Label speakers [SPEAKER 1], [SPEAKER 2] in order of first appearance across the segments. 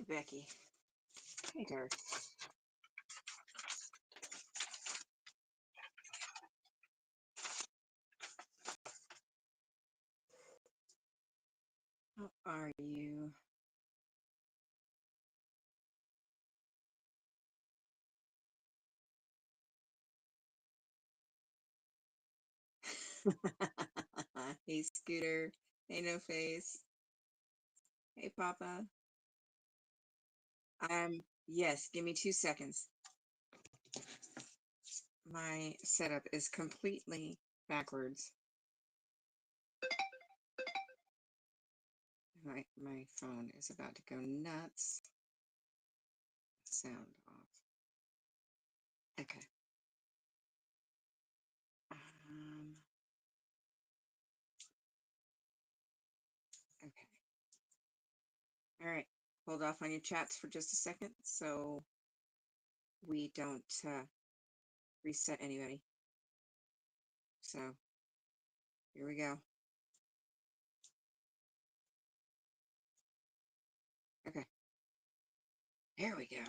[SPEAKER 1] Hey, Becky. Hey, Dirk. How are you? Hey, Scooter. Hey, No Face. Hey, Papa. Yes, give me 2 seconds. My setup is completely backwards. My phone is about to go nuts. Sound off. Okay. Um, okay. All right. Hold off on your chats for just a second so we don't reset anybody. So here we go. Okay. There we go.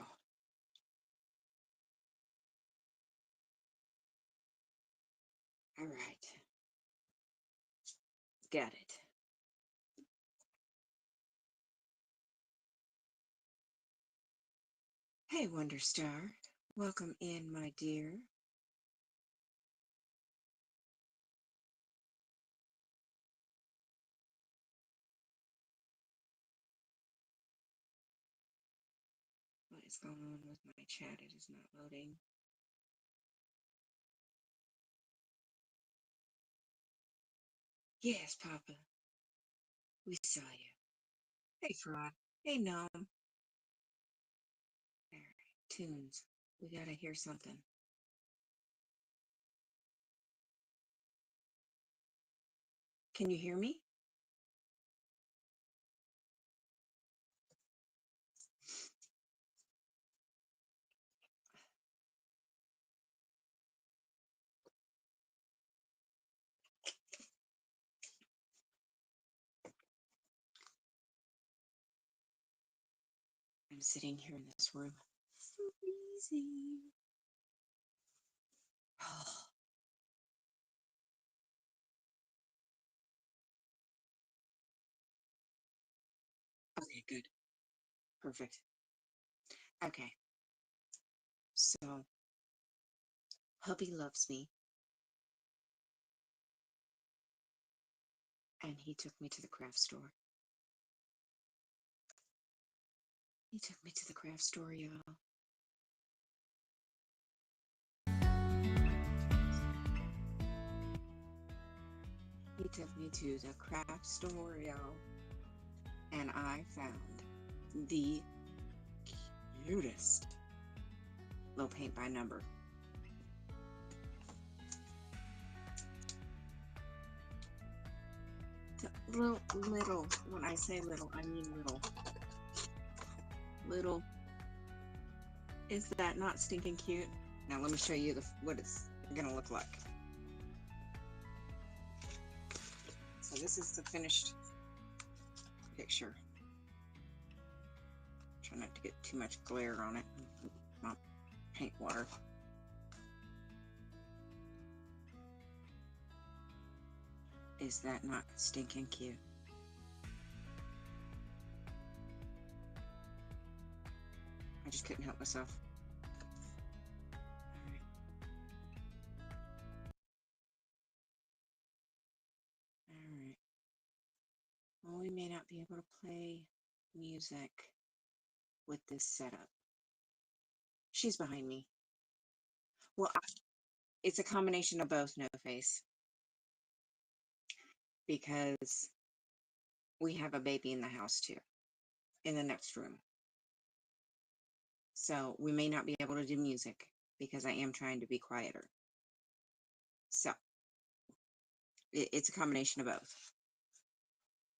[SPEAKER 1] All right. Got it. Hey, Wonder Star. Welcome in, my dear. What is going on with my chat? It is not loading. Yes, Papa. We saw you. Hey, Frog. Hey, Nom. All right. Tunes. We gotta hear something. Can you hear me? I'm sitting here in this room. Freezing. Oh, okay, good. Perfect. Okay. So, hubby loves me, and he took me to the craft store. He took me to the craft store, y'all. He took me to the craft store, y'all. And I found the cutest little paint by number. Little. When I say little, I mean little. Little. Is that not stinking cute? Now let me show you what it's gonna look like. So this is the finished picture. Try not to get too much glare on it. Not paint water. Is that not stinking cute? I just couldn't help myself. All right. Well, we may not be able to play music with this setup. She's behind me. Well, it's a combination of both, No Face, because we have a baby in the house too, in the next room. So we may not be able to do music because I am trying to be quieter. So it's a combination of both.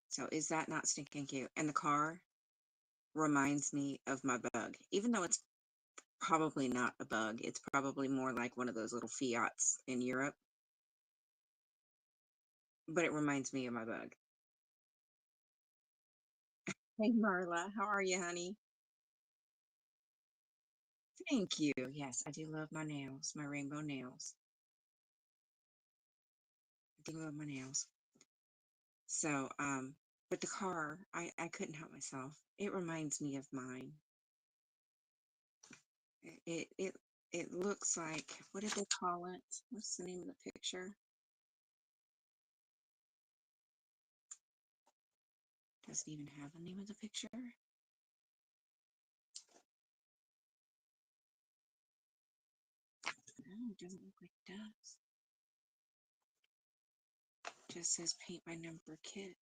[SPEAKER 1] So is that not stinking cute? And the car reminds me of my bug, even though it's probably not a bug. It's probably more like one of those little Fiats in Europe. But it reminds me of my bug. Hey, Marla, how are you, honey? Thank you. Yes, I do love my nails, my rainbow nails. I do love my nails. So, but the car, I couldn't help myself. It reminds me of mine. It looks like, what did they call it? What's the name of the picture? Doesn't even have the name of the picture. No, it doesn't look like it does. It just says paint by number kit.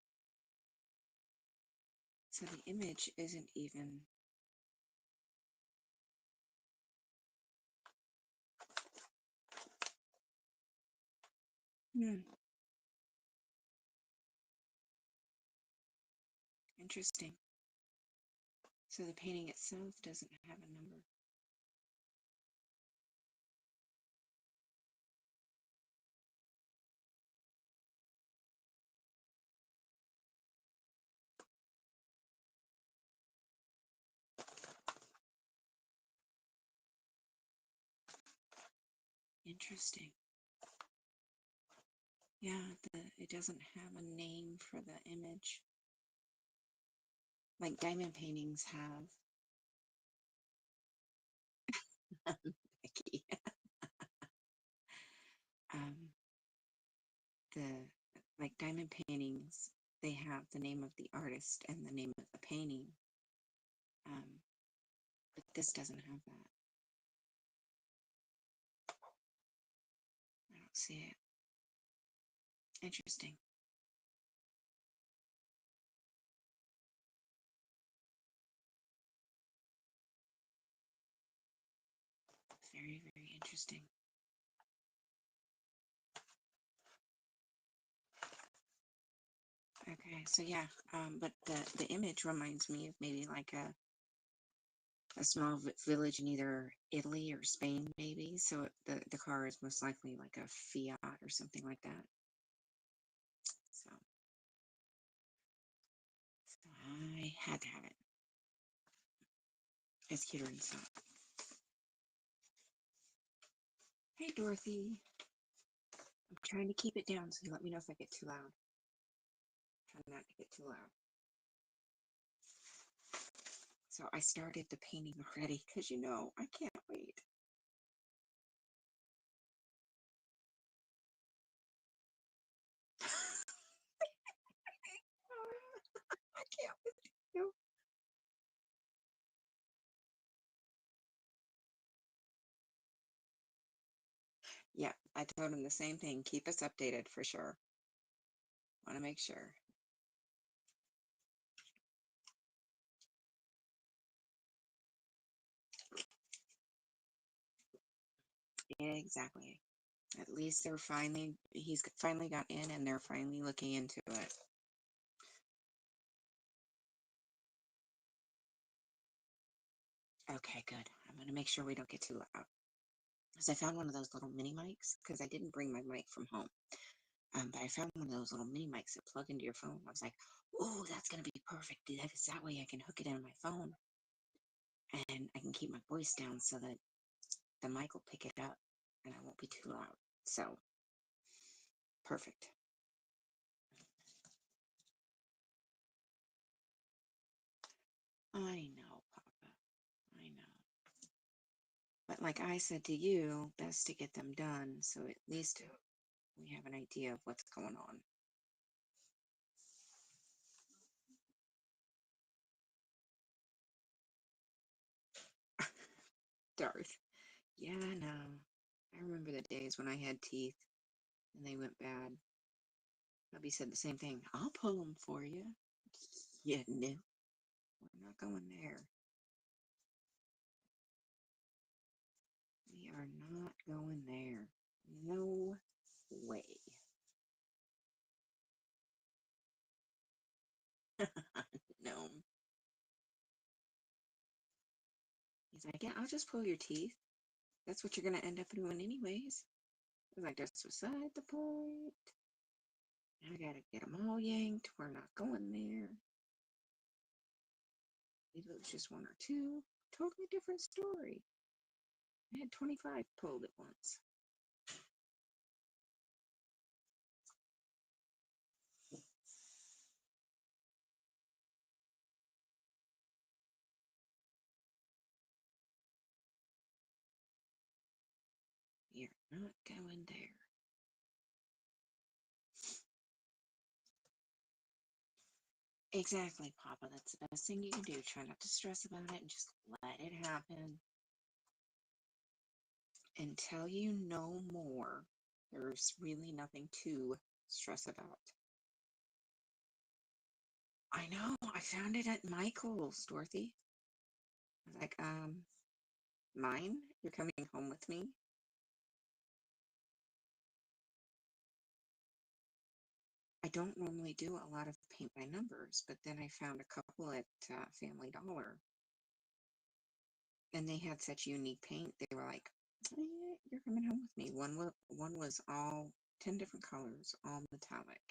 [SPEAKER 1] So the image isn't even. Hmm, interesting. So the painting itself doesn't have a number. Interesting. Yeah, it doesn't have a name for the image. Like diamond paintings have. Becky. um, the like diamond paintings, they have the name of the artist and the name of the painting. Um, but this doesn't have that. I don't see it. Interesting. Very, very interesting. Okay, so yeah, but the image reminds me of maybe like a small village in either Italy or Spain, maybe. So the car is most likely like a Fiat or something like that. So I had to have it. It's cuter inside. Hey, Dorothy. I'm trying to keep it down, so you let me know if I get too loud. Try not to get too loud. So I started the painting already because I can't wait. I can't wait. Yeah, I told him the same thing. Keep us updated for sure. Want to make sure. Yeah, exactly. At least he's finally got in and they're finally looking into it. Okay, good. I'm going to make sure we don't get too loud. Because I found one of those little mini mics because I didn't bring my mic from home. But I found one of those little mini mics that plug into your phone. I was like, oh, that's going to be perfect. Because that way I can hook it into my phone and I can keep my voice down so that the mic will pick it up and I won't be too loud. So, perfect. I know, Papa. I know. But like I said to you, best to get them done so at least we have an idea of what's going on. Darth. Yeah, I know. I remember the days when I had teeth and they went bad. Hubby said the same thing. I'll pull them for you. Yeah, no, we're not going there. We are not going there. No way. No. He's like, yeah, I'll just pull your teeth. That's what you're going to end up doing anyways. I was like, that's beside the point. I got to get them all yanked. We're not going there. Maybe it was just one or two. Totally different story. I had 25 pulled at once. You're not going there. Exactly, Papa. That's the best thing you can do. Try not to stress about it and just let it happen. Until you know more, there's really nothing to stress about. I know. I found it at Michael's, Dorothy. I was like, mine? You're coming home with me? I don't normally do a lot of paint by numbers, but then I found a couple at Family Dollar, and they had such unique paint. They were like, "Eh, you're coming home with me." One was all 10 different colors, all metallic.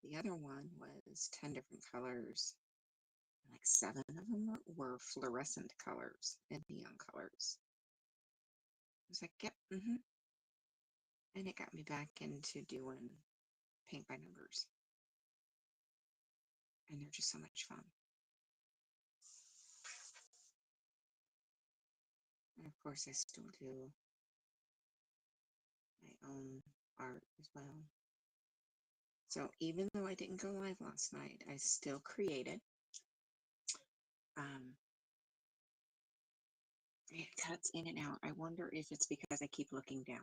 [SPEAKER 1] The other one was 10 different colors. Like 7 of them were fluorescent colors and neon colors. I was like, yep, and it got me back into doing paint by numbers, and they're just so much fun. And of course, I still do my own art as well. So even though I didn't go live last night, I still created. Um, it cuts in and out. I wonder if it's because I keep looking down.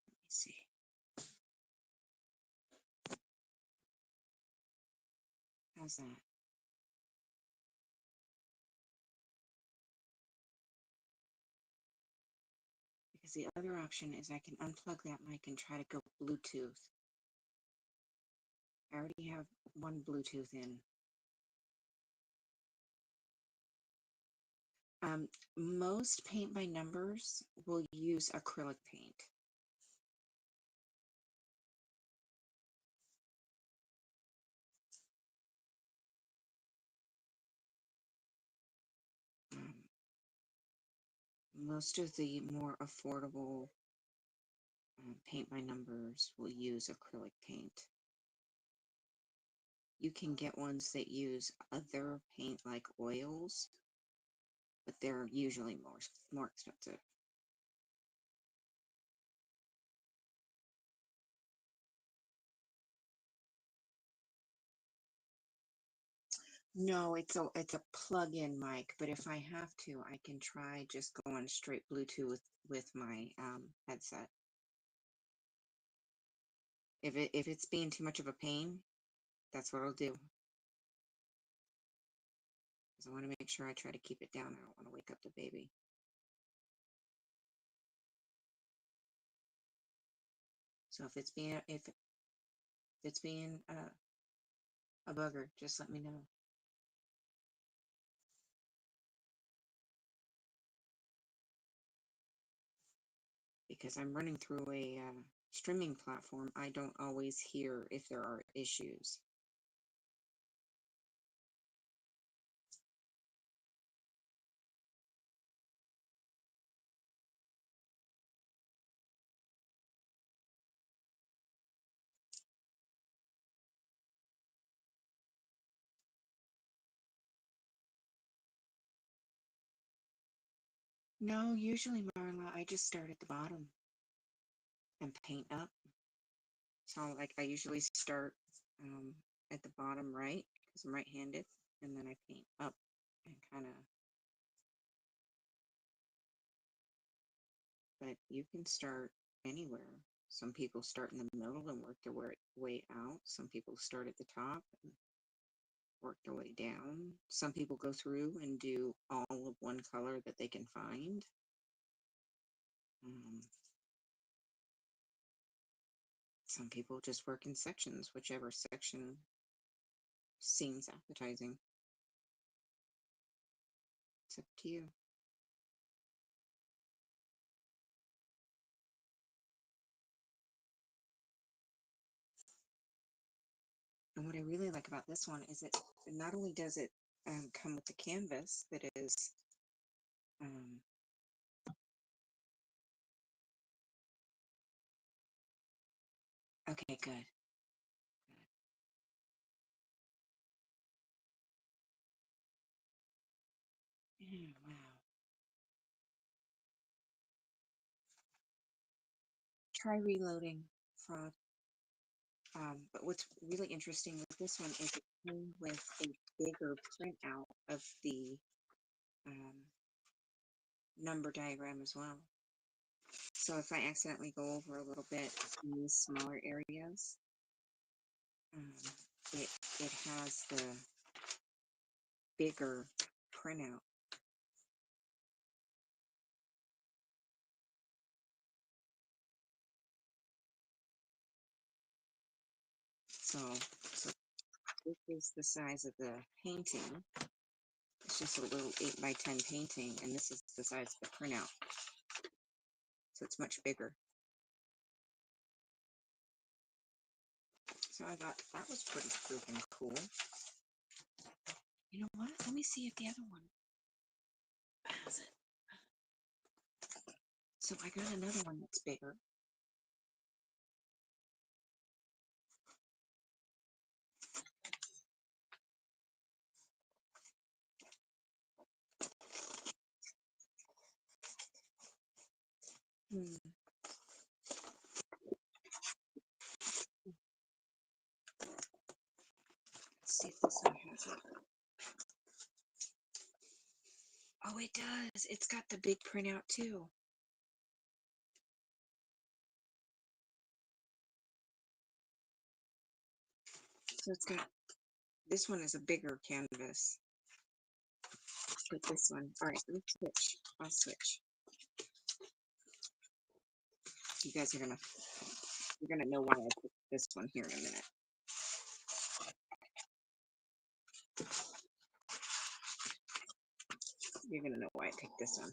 [SPEAKER 1] Let me see. How's that? Because the other option is I can unplug that mic and try to go Bluetooth. I already have one Bluetooth in. Most paint by numbers will use acrylic paint. Um, most of the more affordable paint by numbers will use acrylic paint. You can get ones that use other paint like oils, but they're usually more expensive. No, it's a plug-in mic, but if I have to, I can try just going straight Bluetooth with my headset. If it's being too much of a pain, that's what I'll do. Because I want to make sure I try to keep it down. I don't want to wake up the baby. So if it's being a bugger, just let me know. Because I'm running through a streaming platform, I don't always hear if there are issues. No, usually, Marla, I just start at the bottom and paint up. So, like, I usually start at the bottom right because I'm right-handed, and then I paint up and kind of. But you can start anywhere. Some people start in the middle and work their way out. Some people start at the top and work their way down. Some people go through and do all of one color that they can find. Um, some people just work in sections, whichever section seems appetizing. It's up to you. And what I really like about this one is it not only does it come with the canvas that is um, okay, good. Yeah, wow. Try reloading, fraud. But what's really interesting with this one is it came with a bigger printout of the um, number diagram as well. So if I accidentally go over a little bit in these smaller areas, um, it, it has the bigger printout. So, so this is the size of the painting. It's just a little 8 by 10 painting, and this is the size of the printout. So it's much bigger. So I thought that was pretty freaking cool. You know what? Let me see if the other one has it. So I got another one that's bigger. Let's see if this one has it. Oh, it does. It's got the big printout too. So it's got, this one is a bigger canvas. But this one, all right, let's switch. I'll switch. You guys are you're gonna know why I picked this one here in a minute. You're gonna know why I picked this one.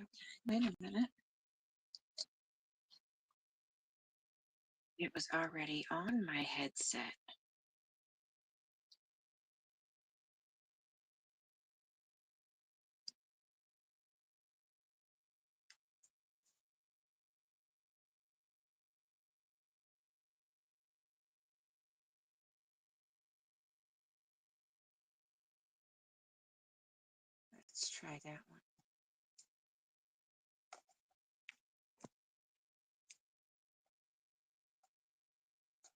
[SPEAKER 1] Okay, wait a minute. It was already on my headset. Let's try that one.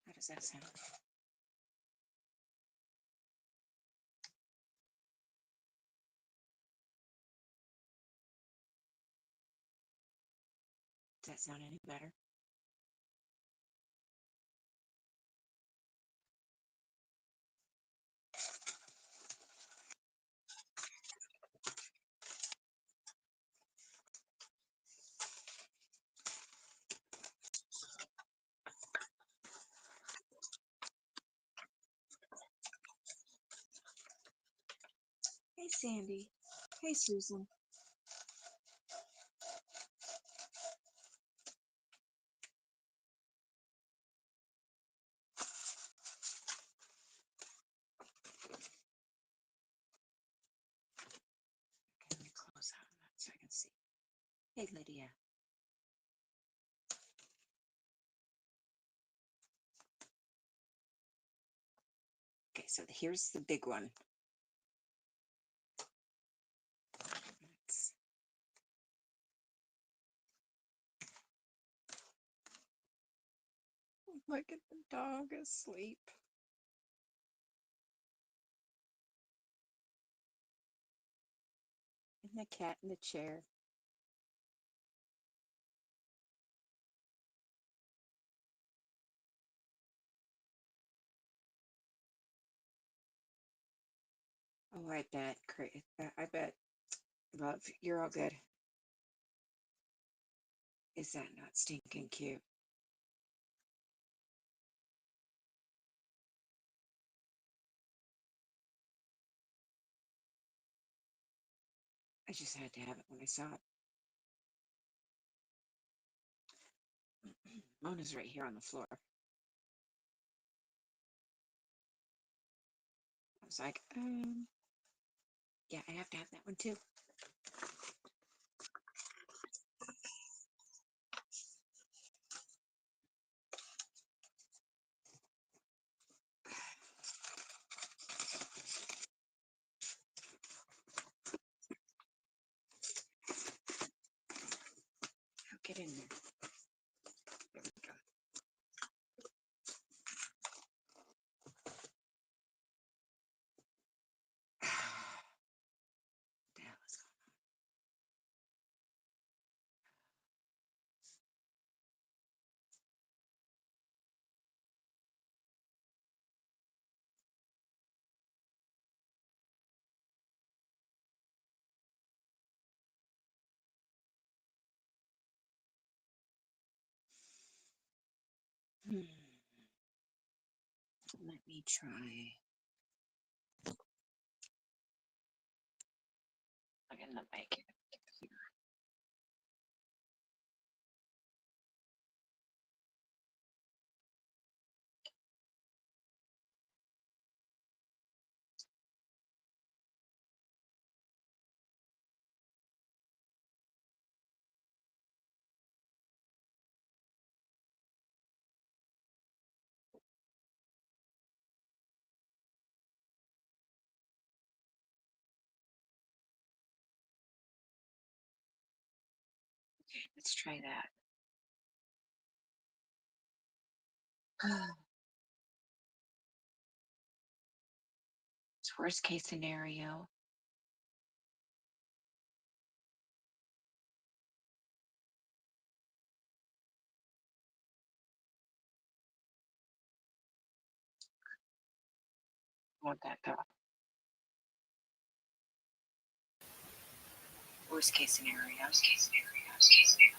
[SPEAKER 1] How does that sound? Does that sound any better? Hey, Sandy. Hey, Susan. Okay, let me close out of that so I can see. Hey, Lydia. so here's the big one. Look at the dog asleep. And the cat in the chair. Oh, I bet, love, you're all good. Is that not stinking cute? I just had to have it when I saw it. Mona's right here on the floor. I was like, yeah, I have to have that one too. Oh, get in there. There we go. What the hell is going on? Let me try. Plug in the mic. Okay, let's try that. It's worst case scenario. I want that thought. Worst case scenario. Worst case scenario. Worst case scenario.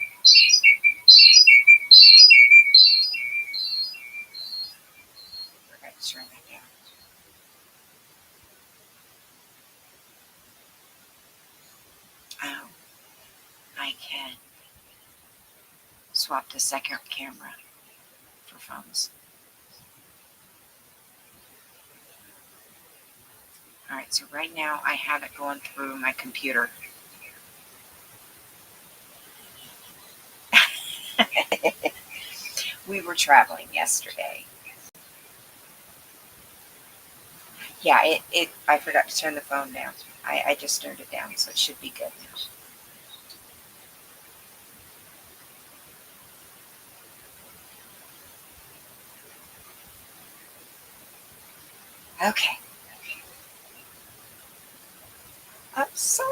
[SPEAKER 1] We're going to turn that down. Oh, I can swap the second camera for phones. All right, so right now I have it going through my computer. We were traveling yesterday. Yeah, I forgot to turn the phone down. I just turned it down, so it should be good now. Okay. I'm sorry.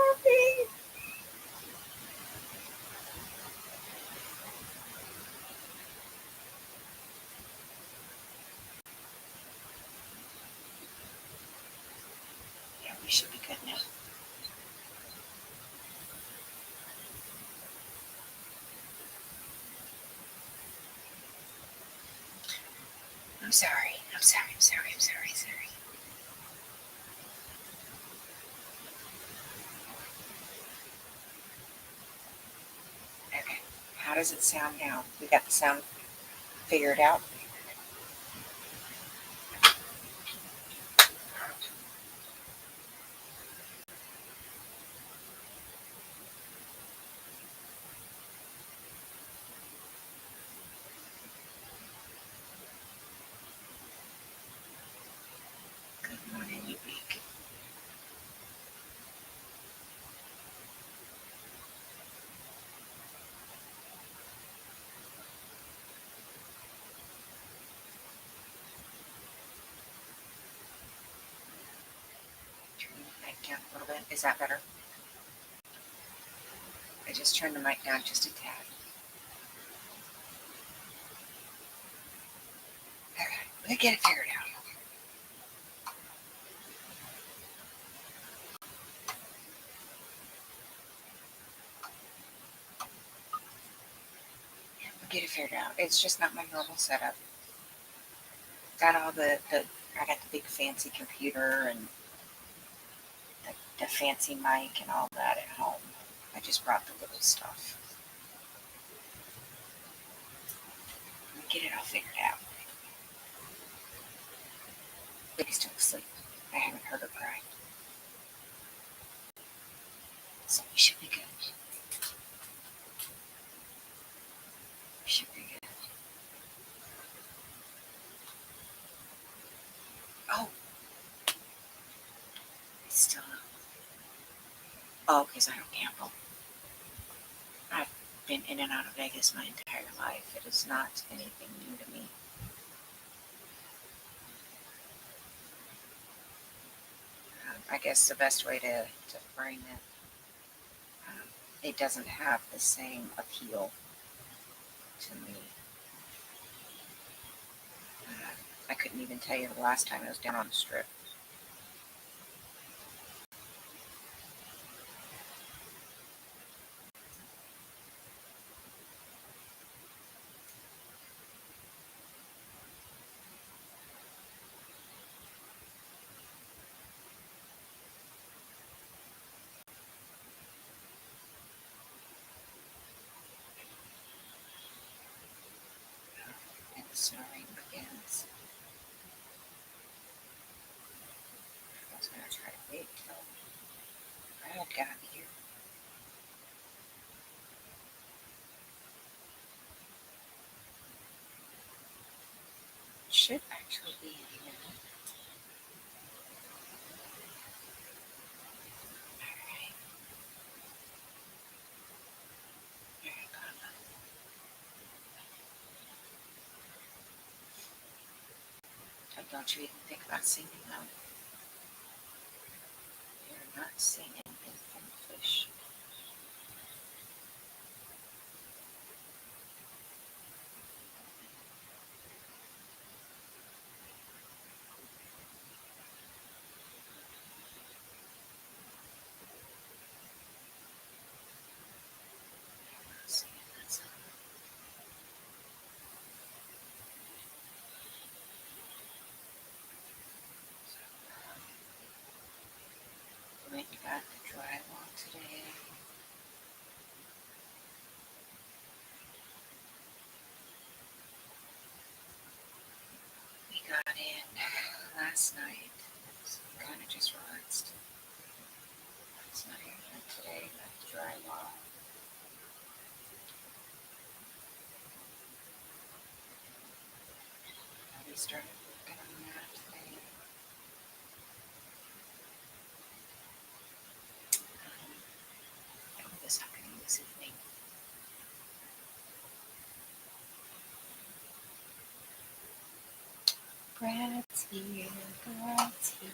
[SPEAKER 1] Yeah, we should be good now. I'm sorry. I'm sorry. I'm sorry. I'm sorry. Sorry. Okay. How does it sound now? We got the sound figured out. Good. mic down a little bit. Is that better? I just turned the mic down just a tad. Okay, let me get it figured out. Yeah, we'll get it figured out. It's just not my normal setup. Got all I got the big fancy computer and the fancy mic and all that at home. I just brought the little stuff. Let me get it all figured out. Baby's still asleep. I haven't heard her cry. So we should be good. We should be good. Oh. It's still up. Oh, because I don't gamble. I've been in and out of Vegas my entire life. It is not anything new to me. I guess the best way to frame it, it doesn't have the same appeal to me. I couldn't even tell you the last time I was down on the strip. And the snoring begins. I was going to try to wait till Brad got here. It should actually be in a minute. Alright. Alright, Papa. Don't you even think about singing though. You're not singing in English. We got the drywall today. We got in last night, so we kind of just relaxed. Last night and today got the drywall. We started working on that today. This afternoon, this evening. Brad's here, Brad's here.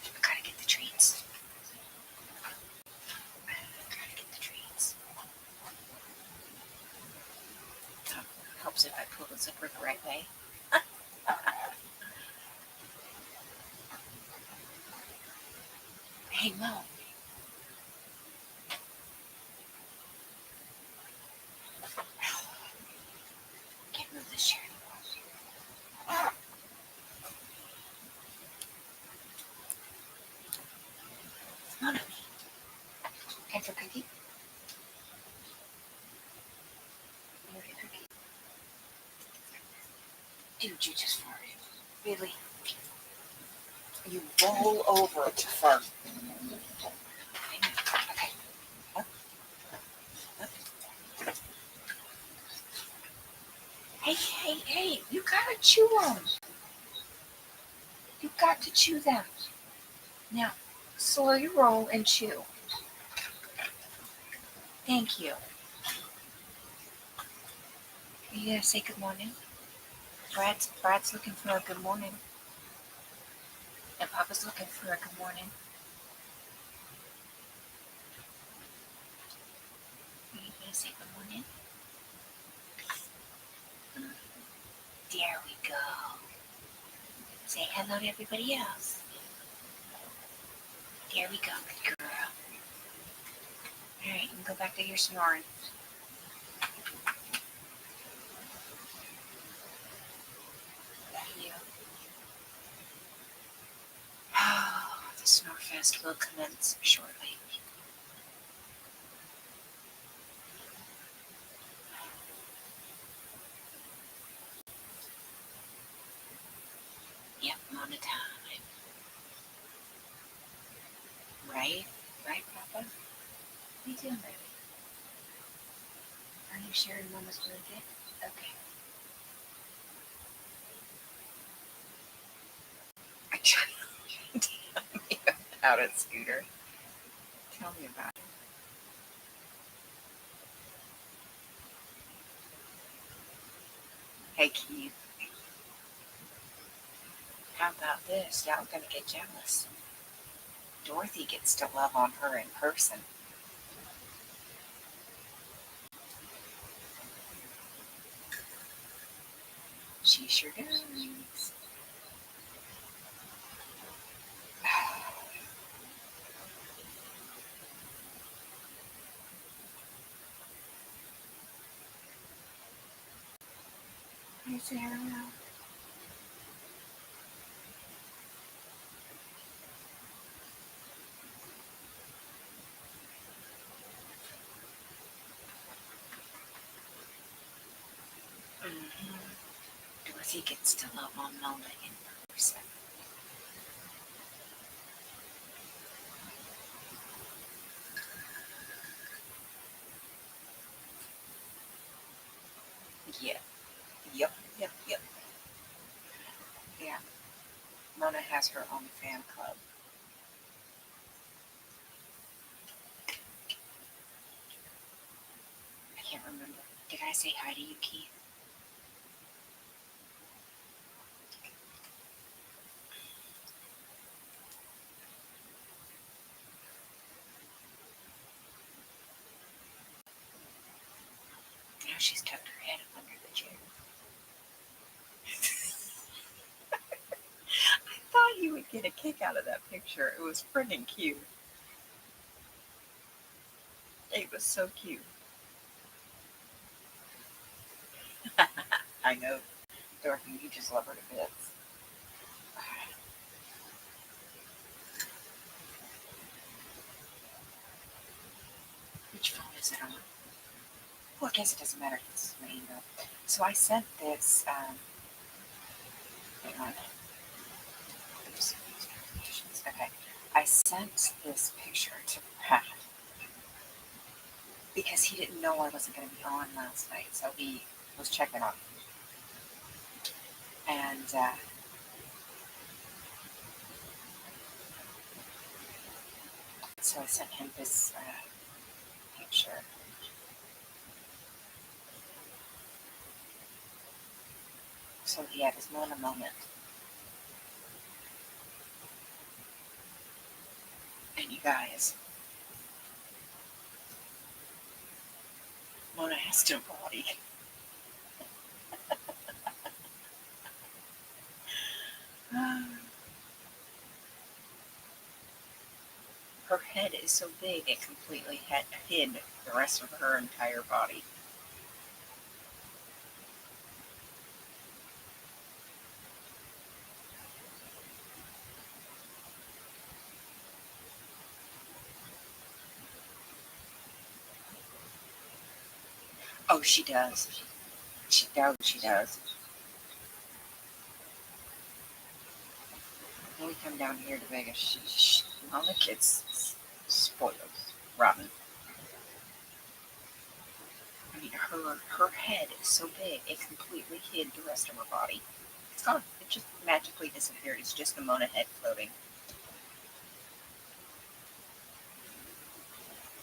[SPEAKER 1] I gotta get the treats. Helps if I pull the zipper the right way. Hey, Mo. Can't move this chair anymore. Mona. Time for cookie? Cookie. Dude, you just farted. Really? You roll over to fart. Okay. Up. Up. Hey, you gotta chew them. You got to chew them. Now, slow your roll and chew. Thank you. Are you gonna say good morning? Brad's looking for a good morning. And Papa's looking for a good morning. Are you gonna say good morning? There we go. Say hello to everybody else. There we go, good girl. Alright, you can go back to your snoring. Thank you. Oh, the snore fest will commence shortly. Yep, Mona time. Right? Right, Papa? What are you doing, baby? Are you sharing Mama's blanket? Okay. I tried to tell me about it, Scooter. Tell me about it. Hey, Keith. How about this? Y'all gonna get jealous. Dorothy gets to love on her in person. She sure does. Hi, Sarah. Dorothy gets to love on Mona in person. Yeah. Yep. Yeah. Mona has her own fan club. I can't remember. Did I say hi to you, Keith? Now she's tucked her head up under the chair. I thought you would get a kick out of that picture. It was friggin' cute. It was so cute. I know, Dorothy, you just love her to bits. Which phone is it on? Well, I guess it doesn't matter if this is my email. So I sent this, hang on. Okay. I sent this picture to Pat because he didn't know I wasn't going to be on last night, so he was checking on me. And so I sent him this picture. So he had his Mona moment. And you guys, Mona has no body. Her head is so big it completely hid the rest of her entire body. Oh, she does. She does. When we come down here to Vegas, Mama gets spoiled. Robin. I mean, her head is so big it completely hid the rest of her body. It's gone. It just magically disappeared. It's just the Mona head floating.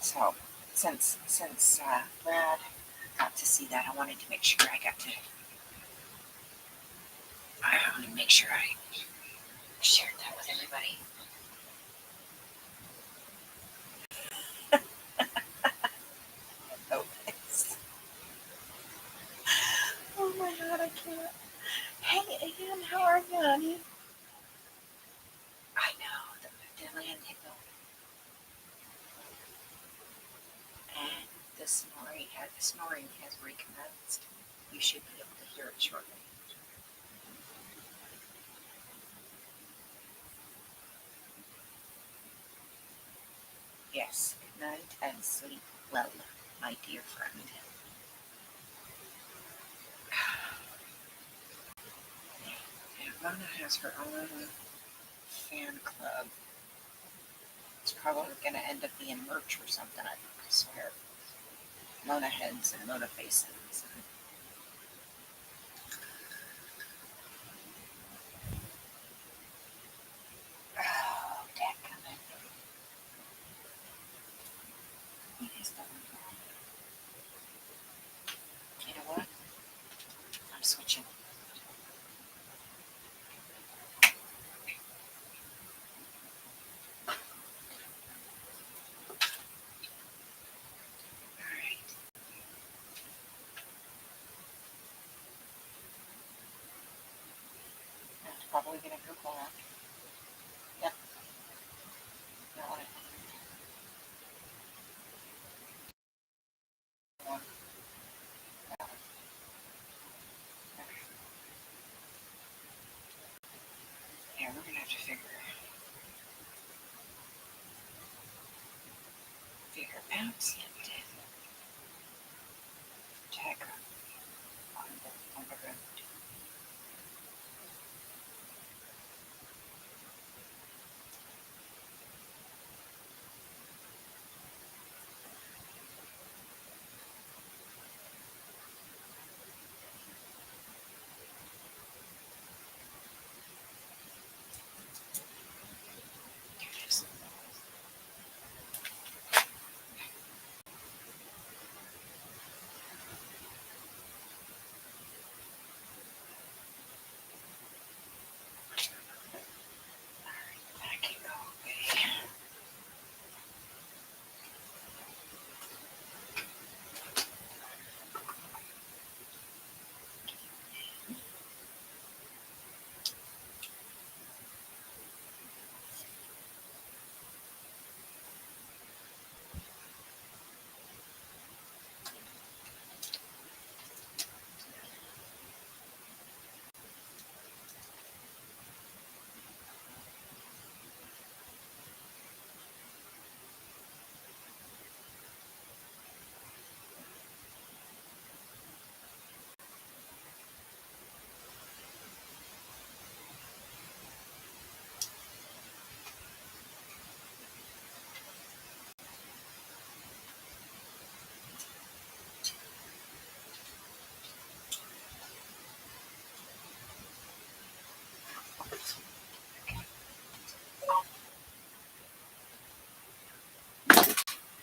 [SPEAKER 1] So since Brad got to see that, I wanted to make sure I shared that with everybody. Oh, oh my God, I can't. Hey, Ann, how are you, honey? I know, the land hiccup. And the snoring has recommenced. You should be able to hear it shortly. Yes, good night and sleep well, my dear friend. And Mona has her own fan club. It's probably going to end up being merch or something, I swear. Mona heads and Mona faces. Oh, dadgummit. What is going on? You know what? I'm switching. Alright. That's probably going to Google that. Yep. Got it. One. Got it. Okay. Yeah, we're going to have to figure out something. Tag on the road. There it is. I can go away.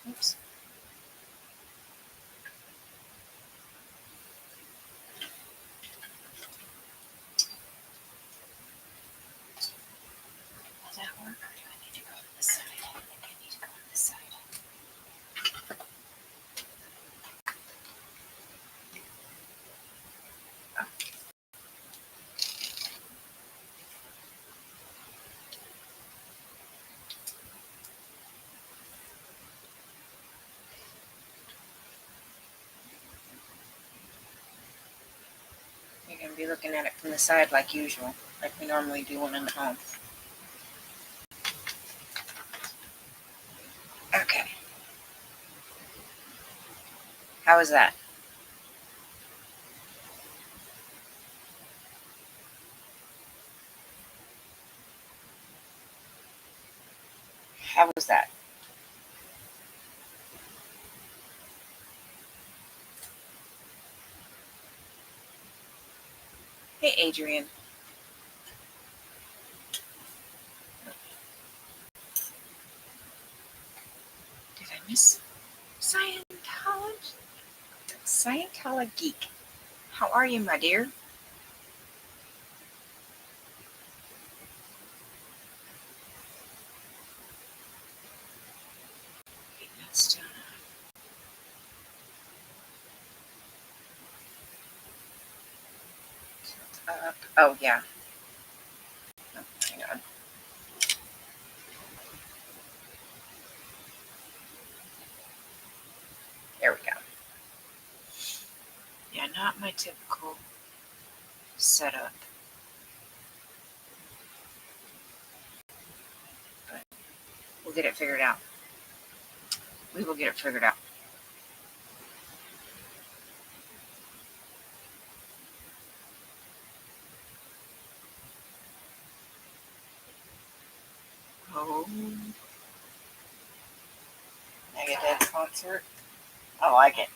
[SPEAKER 1] Oops. Will that work, or do I need to go to the side? I think I need to go to the side. Oh. You're going to be looking at it from the side like usual, like we normally do when in the home. Okay. How is that? How was that? Hey, Adrian. Did I miss Scientology geek. How are you, my dear? Oh, yeah. Oh, hang on. There we go. Yeah, not my typical setup. But we'll get it figured out. We will get it figured out. Oh. Megadeth concert. I like it.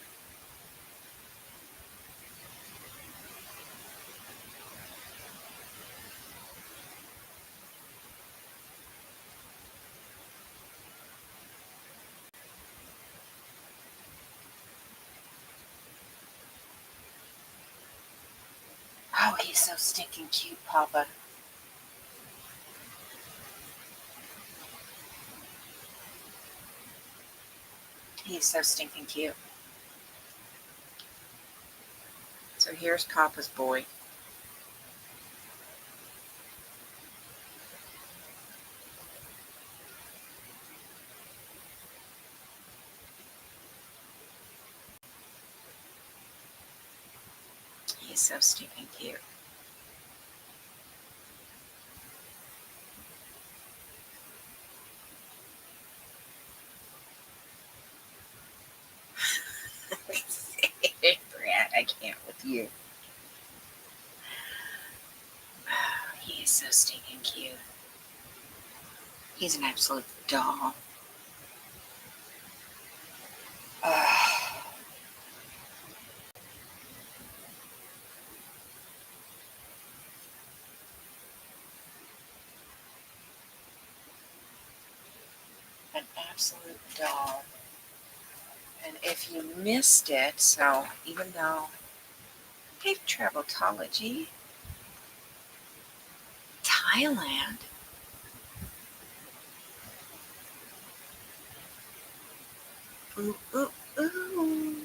[SPEAKER 1] Oh, he's so stinking cute, Papa. He's so stinking cute. So here's Papa's boy. He's so stinking cute. Brad, I can't with you. He is so stinking cute. He's an absolute doll. An absolute doll. And if you missed it, so even though they've traveltology, Thailand. Ooh, ooh, ooh.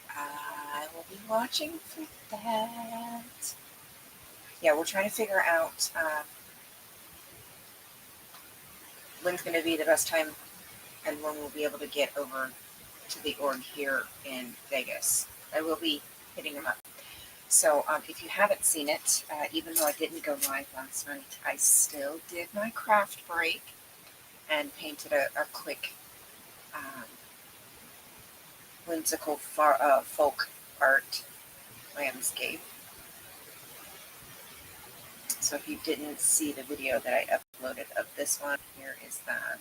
[SPEAKER 1] I will be watching for that. Yeah, we're trying to figure out when's going to be the best time and when we'll be able to get over to the org here in Vegas. I will be hitting them up. So if you haven't seen it, even though I didn't go live last night, I still did my craft break and painted a quick whimsical folk art landscape. So if you didn't see the video that I uploaded of this one, here is that.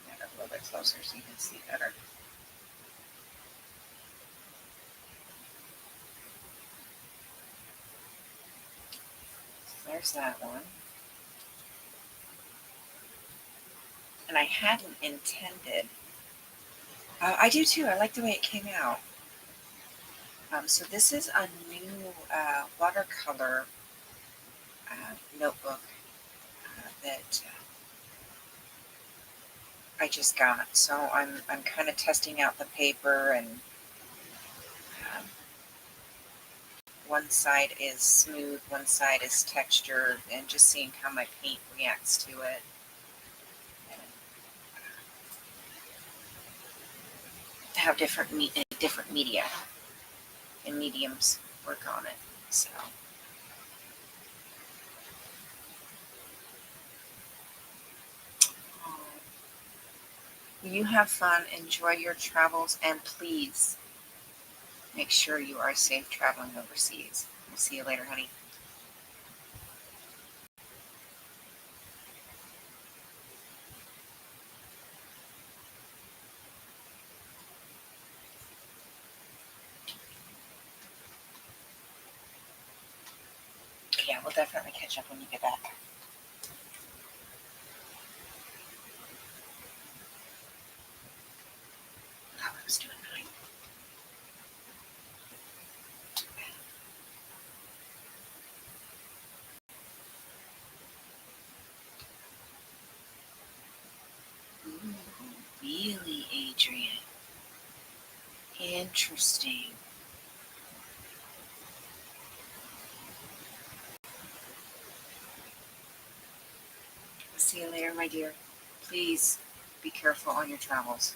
[SPEAKER 1] Get a little bit closer so you can see better. There's that one. And I hadn't intended. I do too. I like the way it came out. So this is a new watercolor notebook that I just got. So I'm kind of testing out the paper, and one side is smooth, one side is textured, and just seeing how my paint reacts to it. How different media and mediums work on it. So you have fun, enjoy your travels, and please make sure you are safe traveling overseas. We'll see you later, honey. definitely catch up when you get back. Oh, I was doing 9. Ooh, really, Adrian? Interesting. See you later, my dear. Please be careful on your travels.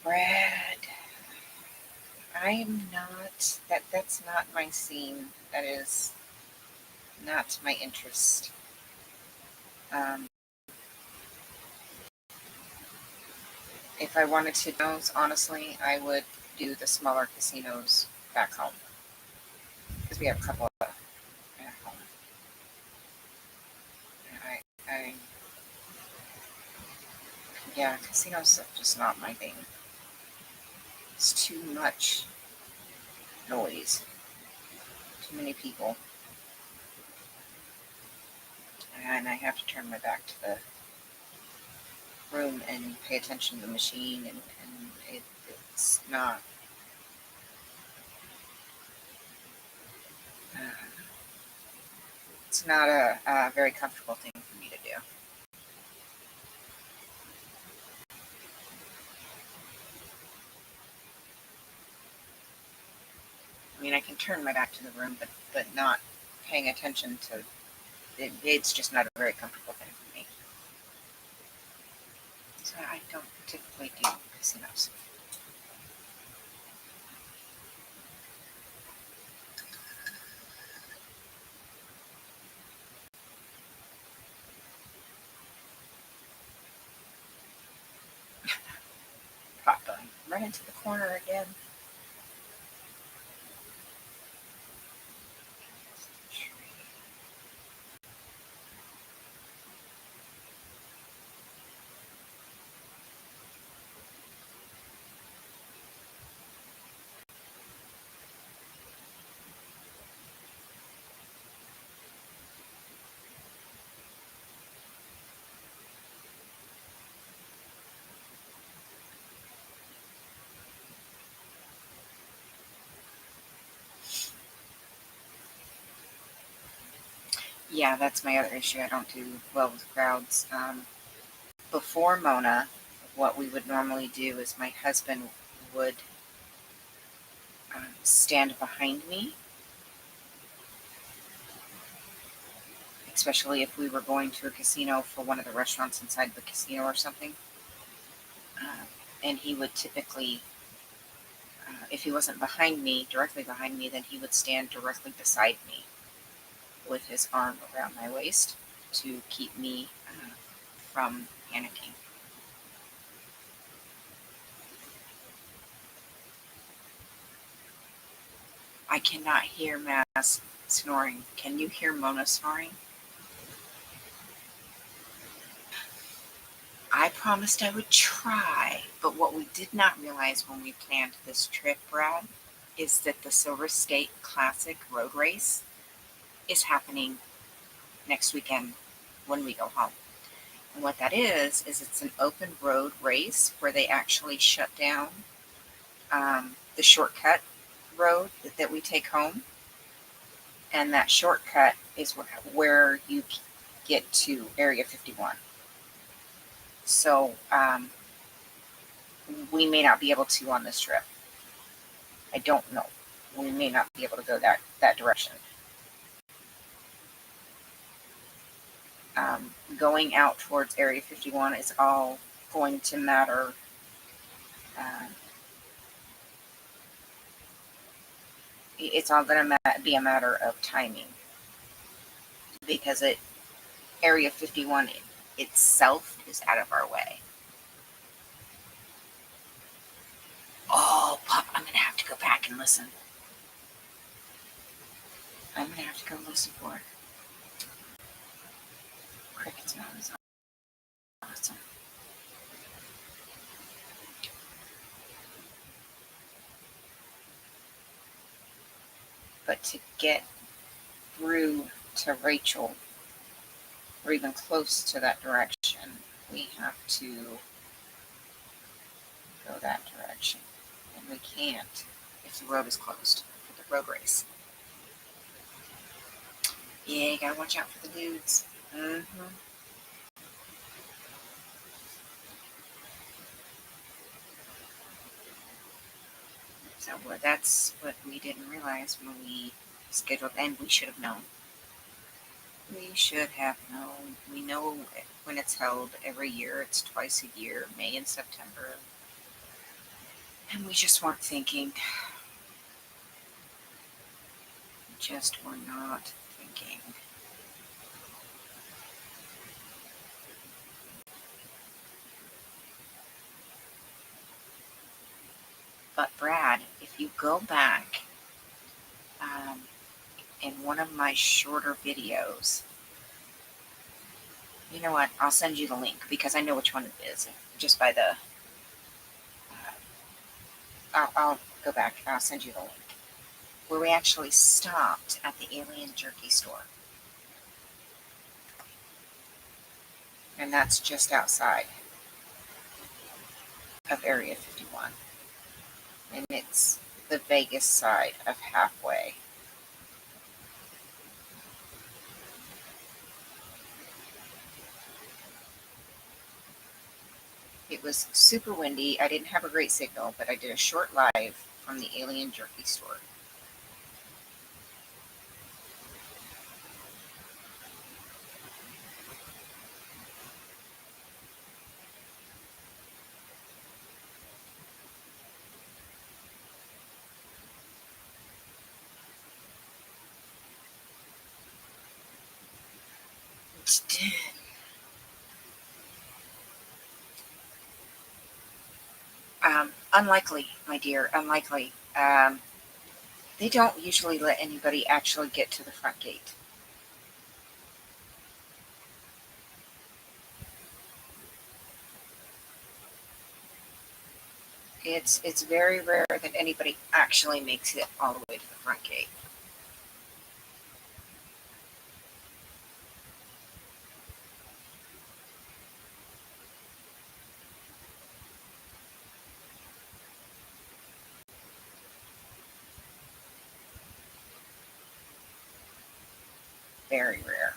[SPEAKER 1] Brad, I am not, that's not my scene. That is not my interest. If I wanted to know, honestly, I would do the smaller casinos back home. Because we have a couple of back home. I yeah, casinos are just not my thing. It's too much noise. Too many people. And I have to turn my back to the room and pay attention to the machine, and it's not uh, it's not a very comfortable thing for me to do. I mean, I can turn my back to the room, but not paying attention to it, it's just not a very comfortable thing for me. So I don't typically do casinos. Papa, run into the corner again. Yeah, that's my other issue. I don't do well with crowds. Before Mona, what we would normally do is my husband would stand behind me, especially if we were going to a casino for one of the restaurants inside the casino or something. And he would typically, if he wasn't behind me, directly behind me, then he would stand directly beside me with his arm around my waist to keep me from panicking. I cannot hear Mass snoring. Can you hear Mona snoring? I promised I would try, but what we did not realize when we planned this trip, Brad, is that the Silver State Classic Road Race is happening next weekend when we go home. And what that is it's an open road race where they actually shut down the shortcut road that we take home. And that shortcut is where you get to Area 51. So we may not be able to on this trip. I don't know. We may not be able to go that direction. Going out towards Area 51 is all going to matter. It's all going to be a matter of timing, because Area 51 itself is out of our way. Oh, Pop, I'm going to have to go back and listen. I'm going to have to go listen for it. Cricket's not as awesome. to get through to Rachel, or even close to that direction, we have to go that direction. And we can't if the road is closed for the road race. Yeah, you gotta watch out for the dudes. So that's what we didn't realize when we scheduled, and we should have known. We should have known. We know when it's held every year. It's twice a year, May and September. And we just weren't thinking. Just were not thinking. But Brad, if you go back in one of my shorter videos, you know what? I'll send you the link because I know which one it is. Just by the, I'll go back. I'll send you the link where we actually stopped at the Alien Jerky store, and that's just outside of Area 51, and it's the Vegas side of Halfway. It was super windy. I didn't have a great signal, but I did a short live from the Alien Jerky store. Unlikely, my dear, unlikely. They don't usually let anybody actually get to the front gate. It's very rare that anybody actually makes it all the way to the front gate. Very rare.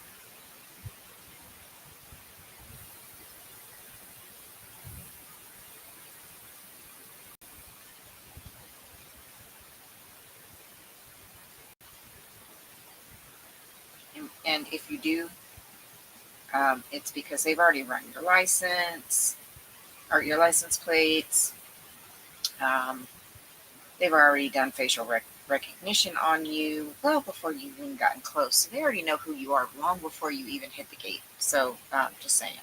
[SPEAKER 1] And if you do, it's because they've already run your license or your license plates. They've already done facial recognition on you well before you've even gotten close. So they already know who you are long before you even hit the gate. So just saying.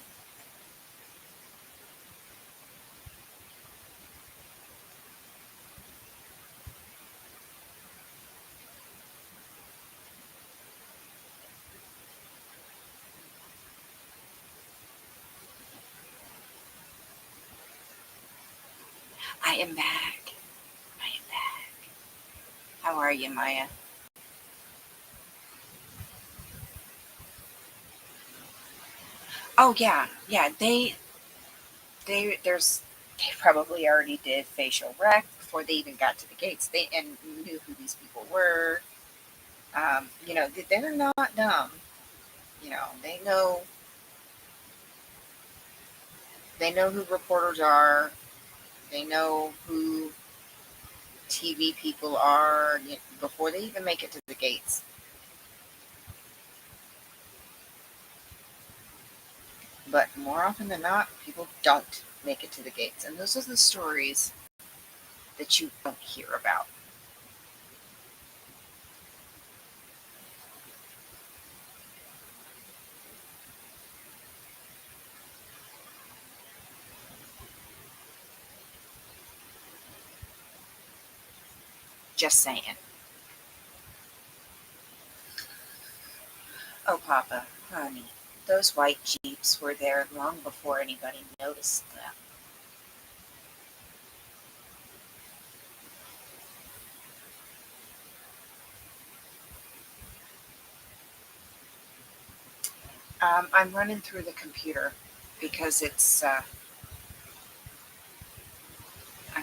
[SPEAKER 1] I am back. I am back. How are you, Maya? Oh yeah. They probably already did facial rec before they even got to the gates. They and knew who these people were. They're not dumb. They know who reporters are. They know who TV people are before they even make it to the gates. But more often than not, people don't make it to the gates, and those are the stories that you don't hear about. Just saying. Oh, Papa, honey, those white Jeeps were there long before anybody noticed them. I'm running through the computer because it's, I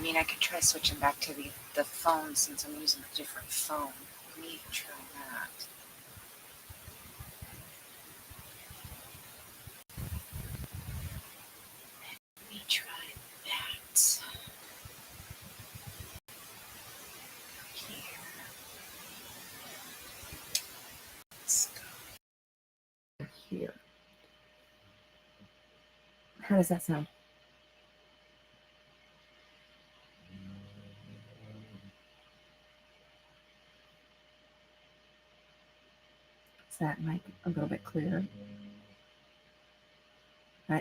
[SPEAKER 1] mean, I could try switching back to the phone since I'm using a different phone. Let me try that. Let me try that. Here. Let's go here. How does that sound? Is that mic a little bit clearer?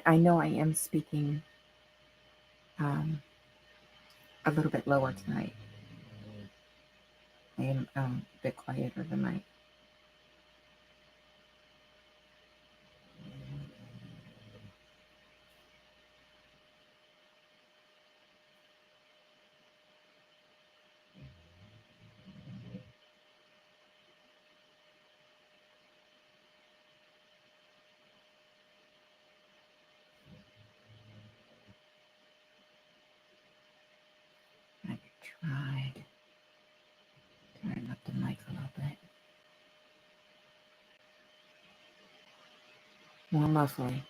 [SPEAKER 1] I know I am speaking a little bit lower tonight. I am a bit quieter tonight. I tried turning up the mic a little bit. More muffling.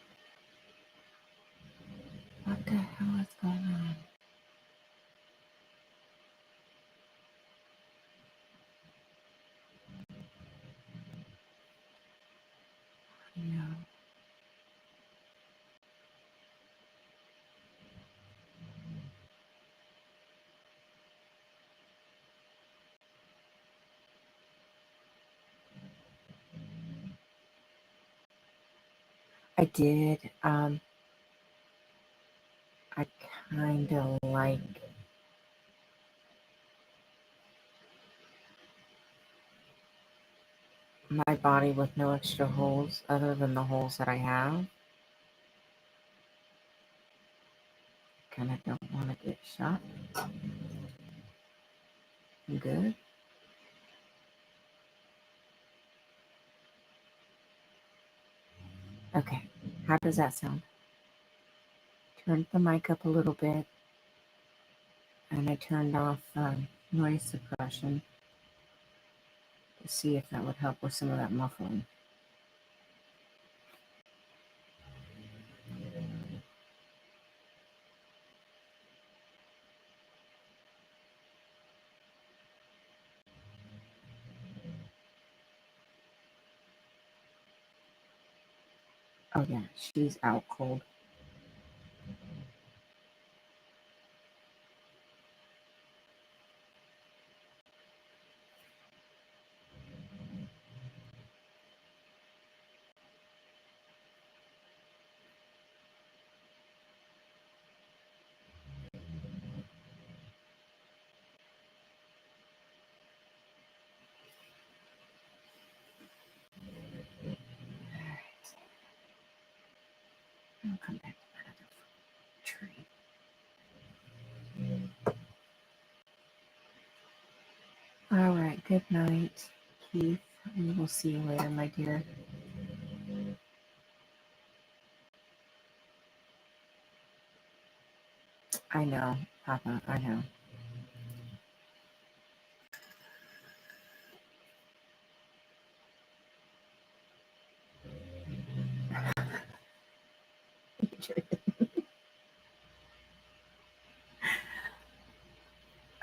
[SPEAKER 1] What the hell is going on? Yeah. I did. I kind of like my body with no extra holes other than the holes that I have. Kind of don't want to get shot. Good. Okay. How does that sound? Turned the mic up a little bit, and I turned off noise suppression to see if that would help with some of that muffling. Oh yeah, she's out cold. I'll come back to that other tree. All right. Good night, Keith. We will see you later, my dear. I know, Papa. I know.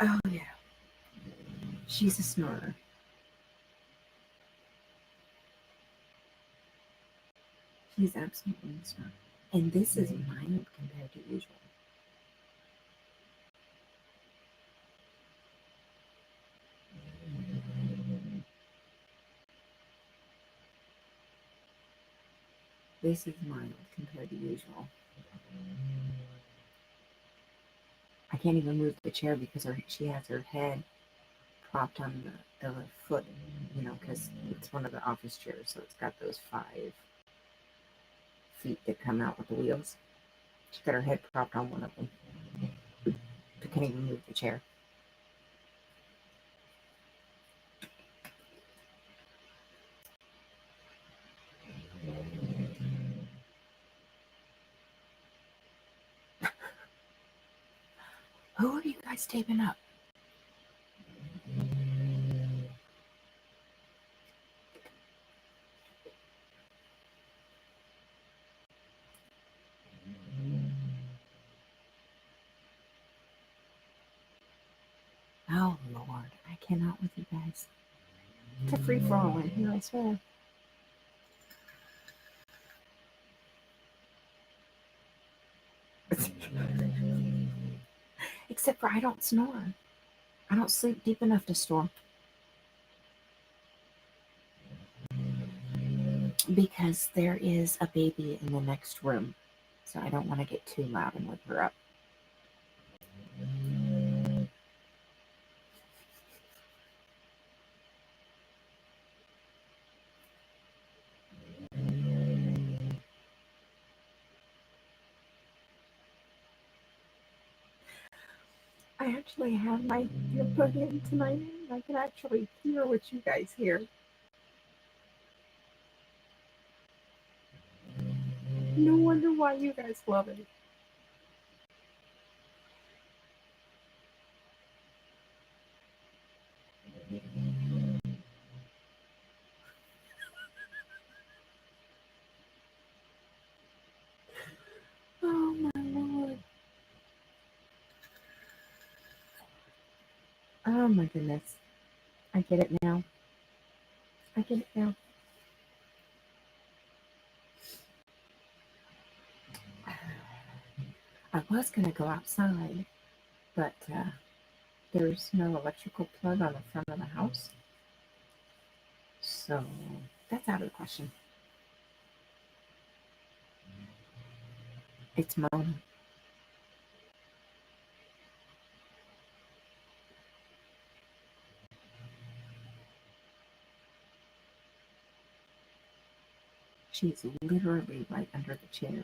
[SPEAKER 1] Oh yeah, she's a snorer. She's absolutely a snorer. And this is mild compared to usual. This is mild compared to usual. I can't even move the chair because she has her head propped on the foot, because it's one of the office chairs, so it's got those 5 feet that come out with the wheels. She's got her head propped on one of them. I can't even move the chair.
[SPEAKER 2] Who are you guys taping up? Oh, Lord. I cannot with you guys. It's a free for all in here, I swear. Except for I don't snore. I don't sleep deep enough to snore. Because there is a baby in the next room. So I don't want to get too loud and wake her up. I actually have my ear put into my ear. I can actually hear what you guys hear. No wonder why you guys love it. Oh my Lord. Oh my goodness. I get it now. I get it now. I was going to go outside, but there's no electrical plug on the front of the house. So that's out of the question. It's Mona. She's literally right under the chair.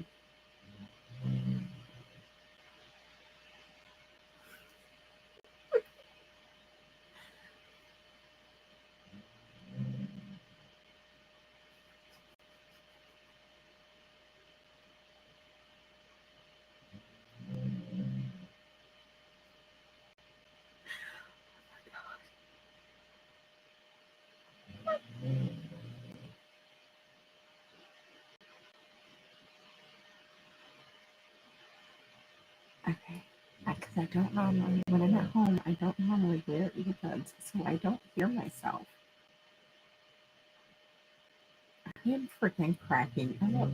[SPEAKER 2] Okay. Because I don't normally, when I'm at home, I don't normally wear earbuds, so I don't hear myself. I am freaking cracking up.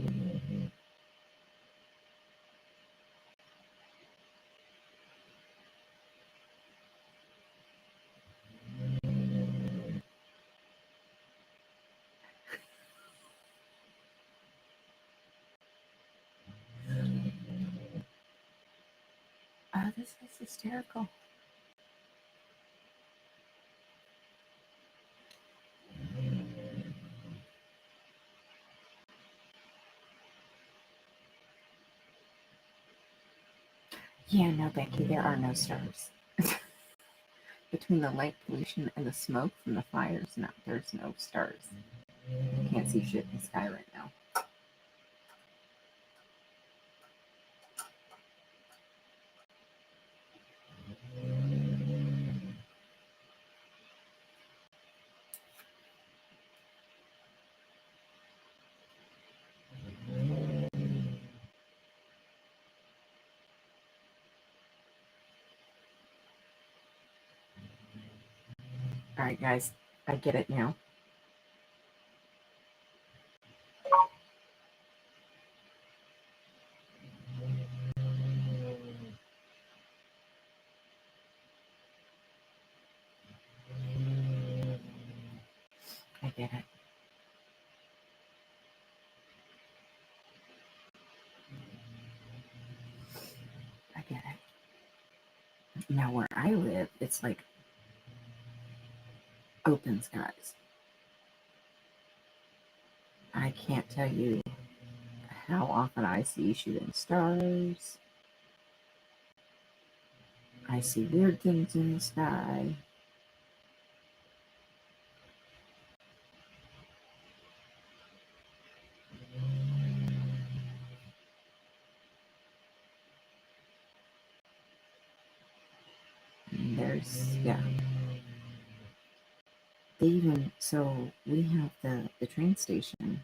[SPEAKER 2] Oh, this is hysterical. Yeah, no, Becky, there are no stars. Between the light pollution and the smoke from the fires, no, there's no stars. You can't see shit in the sky right now. All right, guys, I get it now. I get it. I get it. Now, where I live, it's like open skies. I can't tell you how often I see shooting stars. I see weird things in the sky. Yeah. They even, so we have the train station,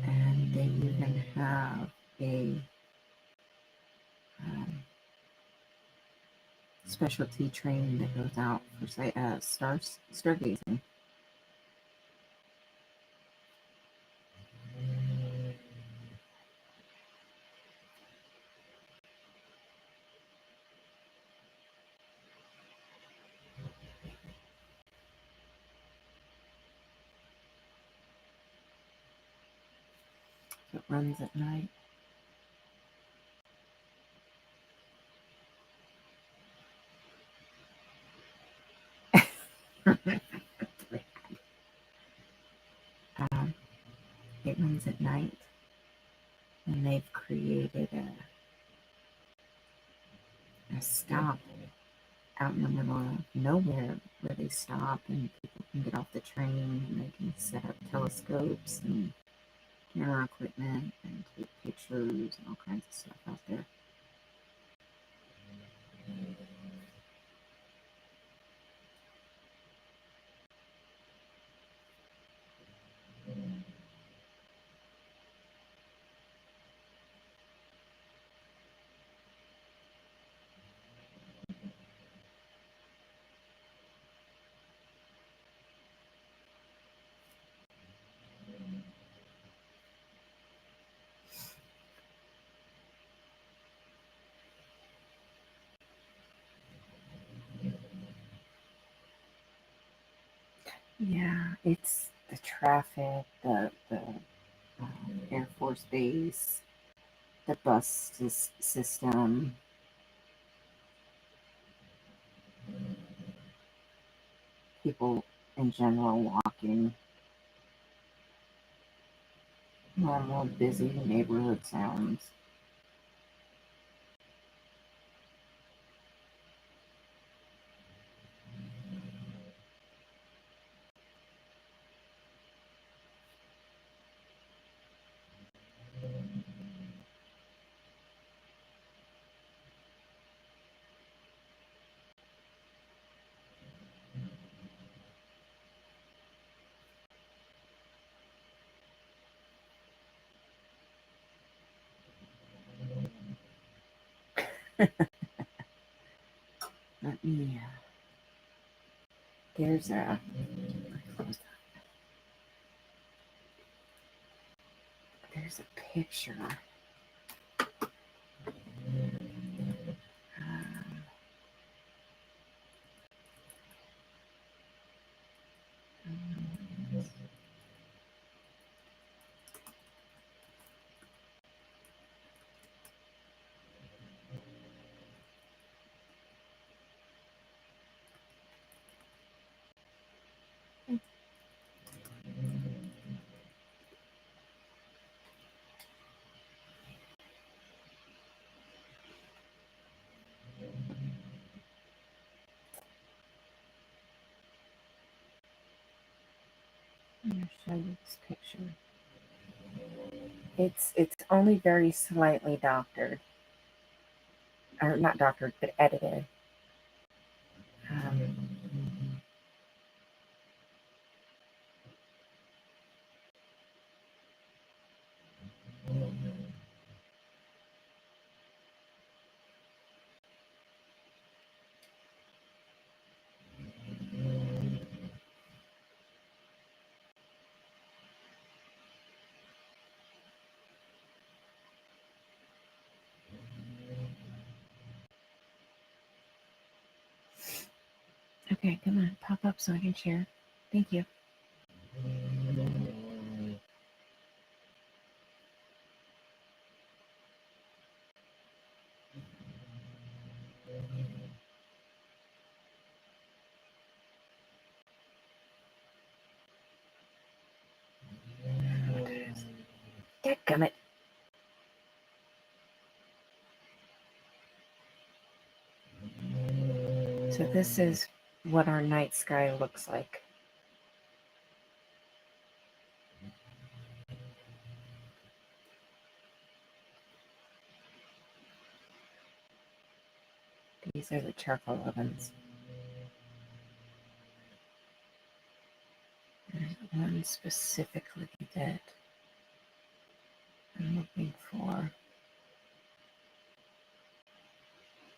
[SPEAKER 2] and they even have a um, specialty train that goes out for stargazing. It runs at night. um, it runs at night, and they've created a stop out in the middle of nowhere where they stop and people can get off the train and they can set up telescopes and camera equipment and take pictures and all kinds of stuff out there. Yeah, it's the traffic, the Air Force Base, the bus system, people in general walking, normal busy neighborhood sounds. Let me. There's a. There's a picture. Um, I'm gonna show you this picture. It's only very slightly doctored, or not doctored, but edited. Um, okay, come on, pop up so I can share. Thank you. Dadgummit. So this is what our night sky looks like. These are the charcoal ovens. There's one specifically that I'm looking for.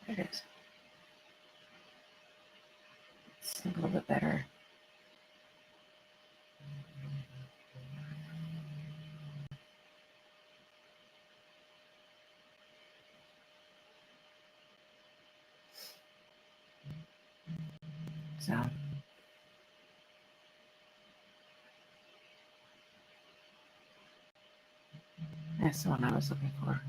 [SPEAKER 2] There it is. It's a little bit better. So that's the one I was looking for.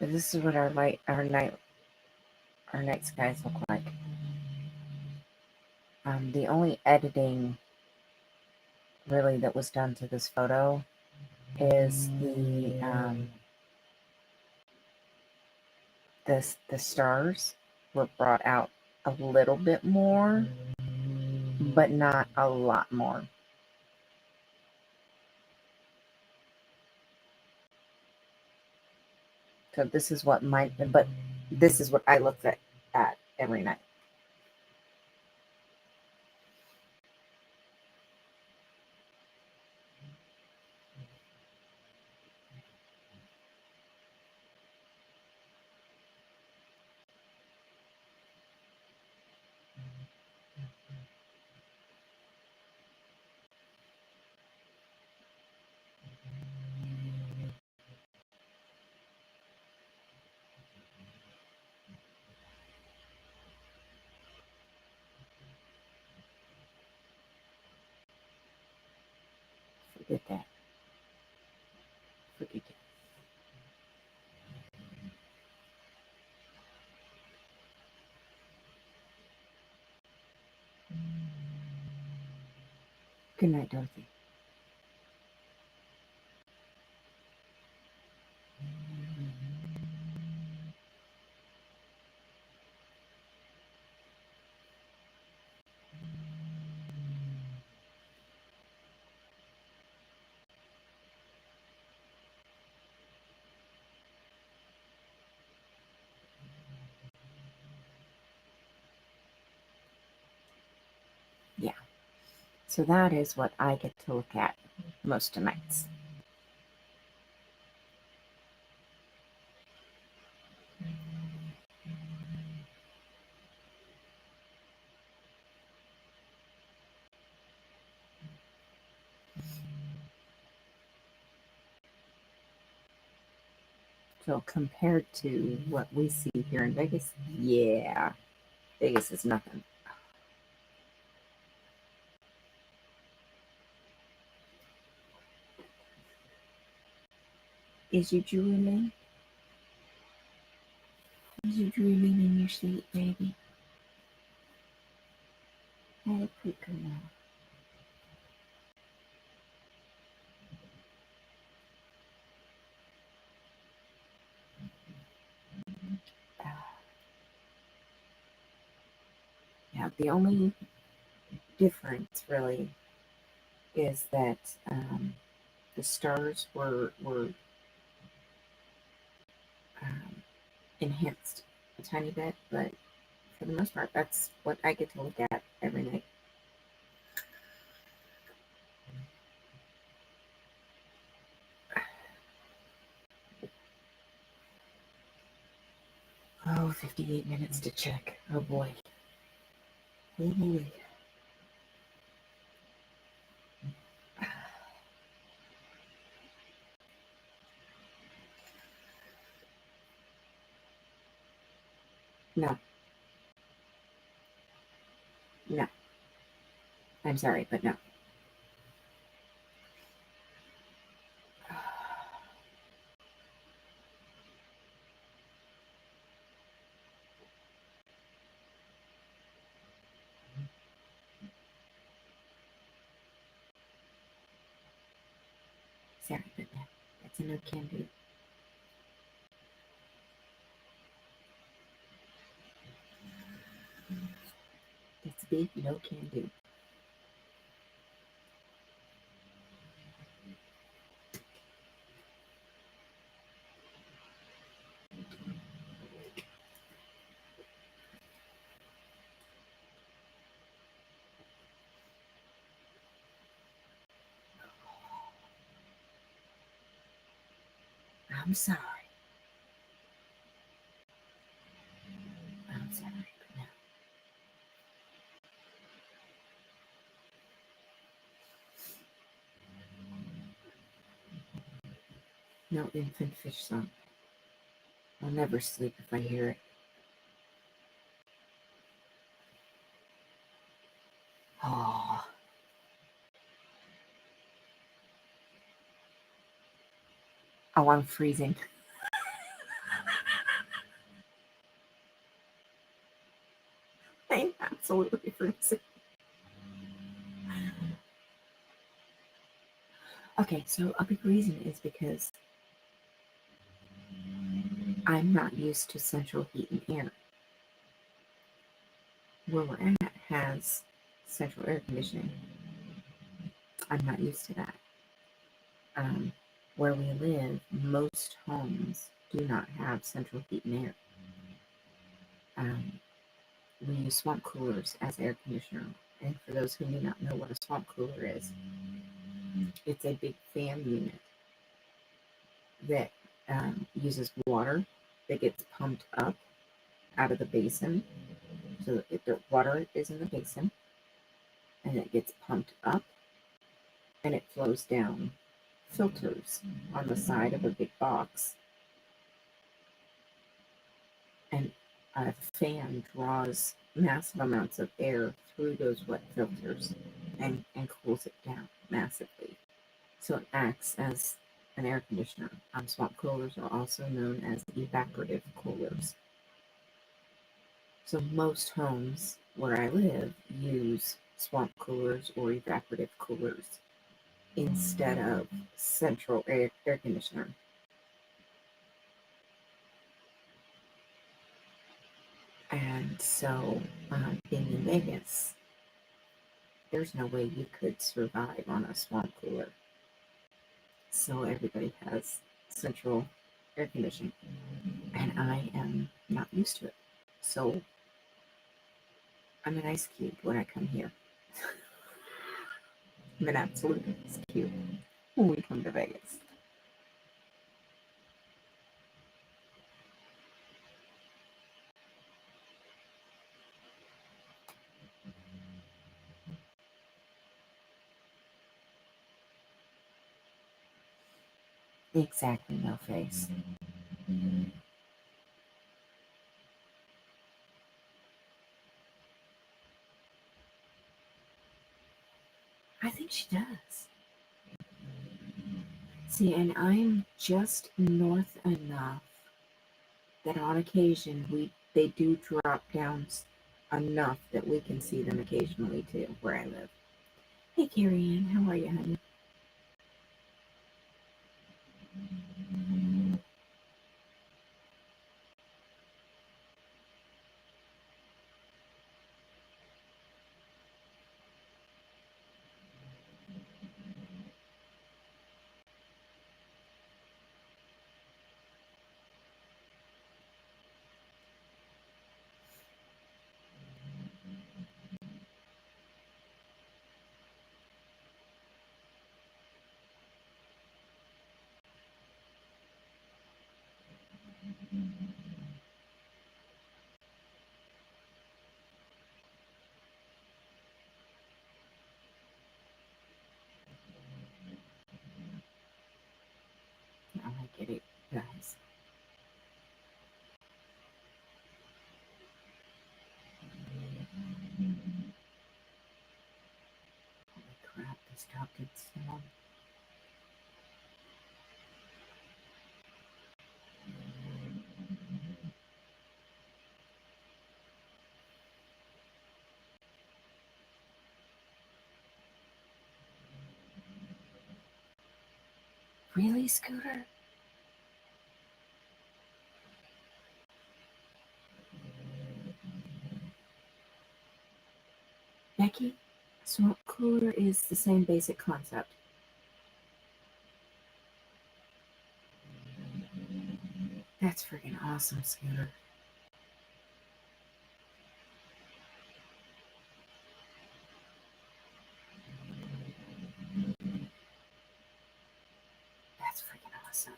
[SPEAKER 2] But this is what our night skies look like. The only editing really that was done to this photo is the stars were brought out a little bit more, but not a lot more. So this is what this is what I look at every night. Forget that. Forget it. Good night, Dorothy. Yeah. So that is what I get to look at most nights. So compared to what we see here in Vegas, yeah, Vegas is nothing. Is you dreaming? Is you dreaming in your sleep, baby? Have a quick now. Yeah, the only difference really is that the stars were enhanced a tiny bit, but for the most part, that's what I get to look at every night. Oh, 58 minutes to check. Oh boy. Oh boy. No. No. I'm sorry, but no. Sorry, but no. That's a no can do. That's a big no can do. I'm sorry. I'm sorry, but no. No infant fish song. I'll never sleep if I hear it. Oh. Oh, I'm freezing. I'm absolutely freezing. Okay, so a big reason is because I'm not used to central heat and air. Where we're at has central air conditioning. I'm not used to that. Where we live, most homes do not have central heat and air. We use swamp coolers as air conditioner. And for those who may not know what a swamp cooler is, it's a big fan unit that uses water that gets pumped up out of the basin. So the water is in the basin and it gets pumped up and it flows down filters on the side of a big box. And a fan draws massive amounts of air through those wet filters and cools it down massively. So it acts as an air conditioner. Swamp coolers are also known as evaporative coolers. So most homes where I live use swamp coolers or evaporative coolers instead of central air conditioner. And so, being in Vegas, there's no way you could survive on a swamp cooler. So everybody has central air conditioning, and I am not used to it. So I'm an ice cube when I come here. I'm an absolute ice cube when we come to Vegas. Exactly, no face. I think she does. See, and I'm just north enough that on occasion they do drop down enough that we can see them occasionally too, where I live. Hey, Carrie Ann, how are you, honey? Oh, I get it, guys. Holy crap, this dropped in snow. Really, Scooter? Becky, swamp cooler is the same basic concept. That's freaking awesome, Scooter. That's freaking awesome.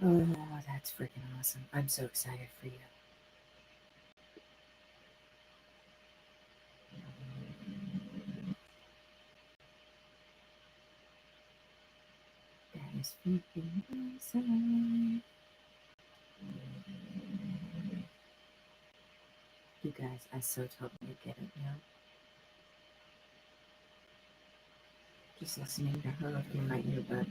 [SPEAKER 2] Oh, that's freaking awesome. I'm so excited for you. That is freaking awesome. You guys, I so totally get it now. Just listening to her in my earbud.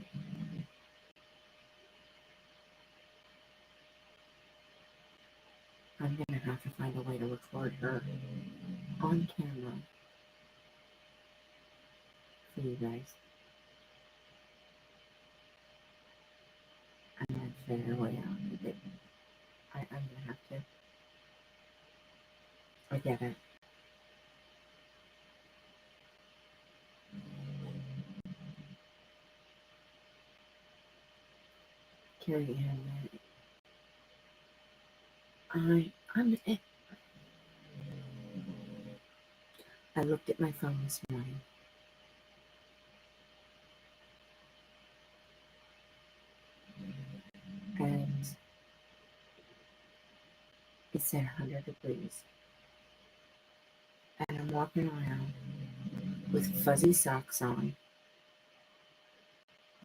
[SPEAKER 2] I'm gonna have to find a way to record her on camera for you guys. I'm gonna figure a way out of it. I'm gonna have to. I get it. Carrie Ann, I looked at my phone this morning and it said 100 degrees. And I'm walking around with fuzzy socks on,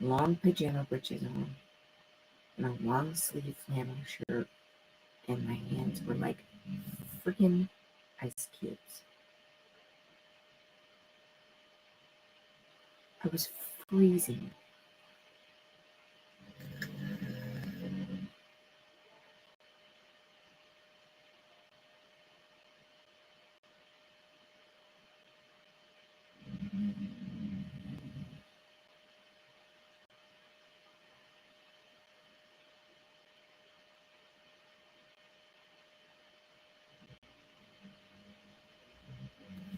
[SPEAKER 2] long pajama breeches on, and a long sleeve flannel shirt, and my hands were like freaking ice cubes. I was freezing.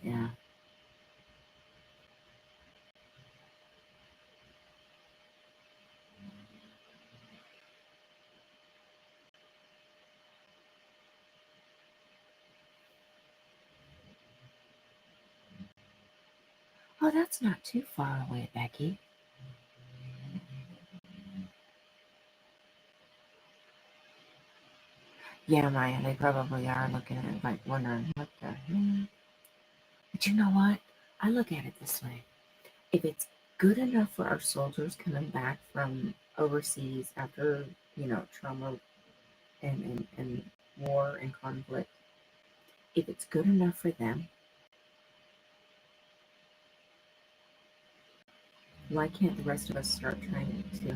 [SPEAKER 2] Yeah. Oh, that's not too far away, Becky. Yeah, Maya, they probably are looking at it like wondering what the hell. But you know what? I look at it this way. If it's good enough for our soldiers coming back from overseas after, trauma and war and conflict, if it's good enough for them, why can't the rest of us start trying it too?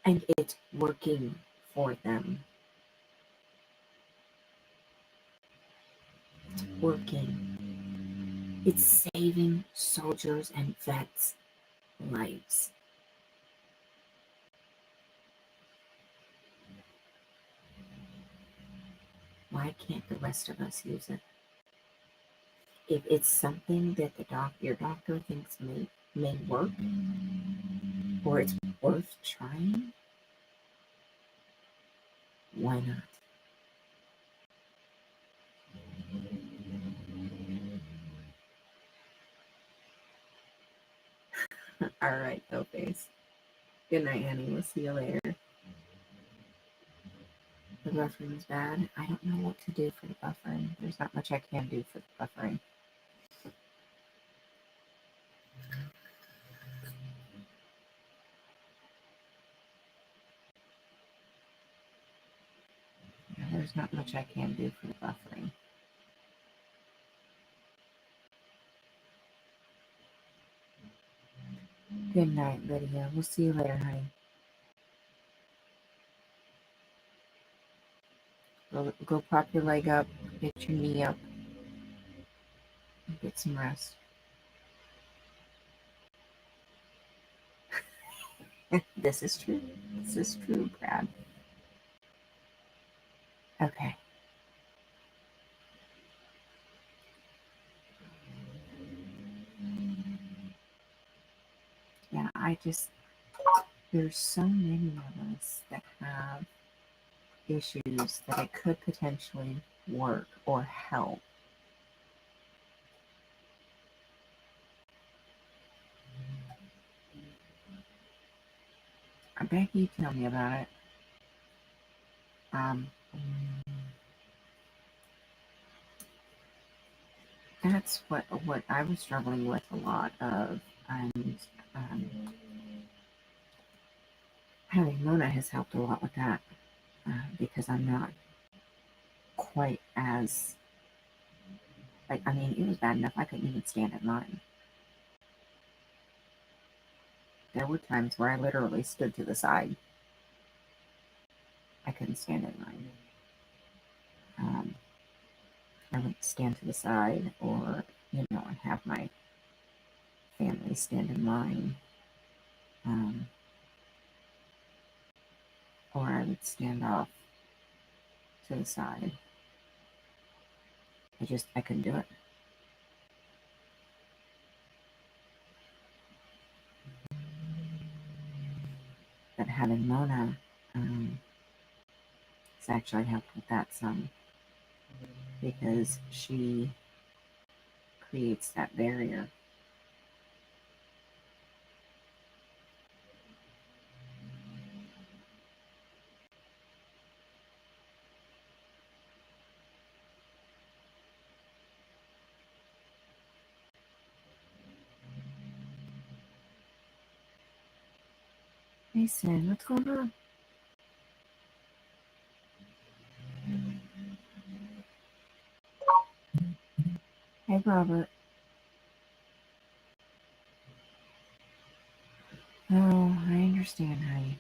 [SPEAKER 2] And it's working for them. It's working. It's saving soldiers and vets' lives. Why can't the rest of us use it? If it's something that your doctor thinks may work, or it's worth trying, why not? All right, no face. Good night, Annie. We'll see you later. The buffering is bad. I don't know what to do for the buffering. There's not much I can do for the buffering. There's not much I can do for the buffering. Good night, Lydia. We'll see you later, honey. Go prop your leg up, get your knee up, and get some rest. This is true. This is true, Brad. Okay. Yeah, there's so many of us that have issues that it could potentially work or help. Becky, tell me about it. Um, that's what I was struggling with a lot of, and um, having Mona has helped a lot with that because I'm not quite as like, I mean, it was bad enough I couldn't even stand in line. There were times where I literally stood to the side. I couldn't stand in line. I would stand to the side, or and have my family stand in line, or I would stand off to the side. I couldn't do it. But having Mona has actually helped with that some, because she creates that barrier. Mason, what's going on? Hey, Robert. Oh, I understand, honey.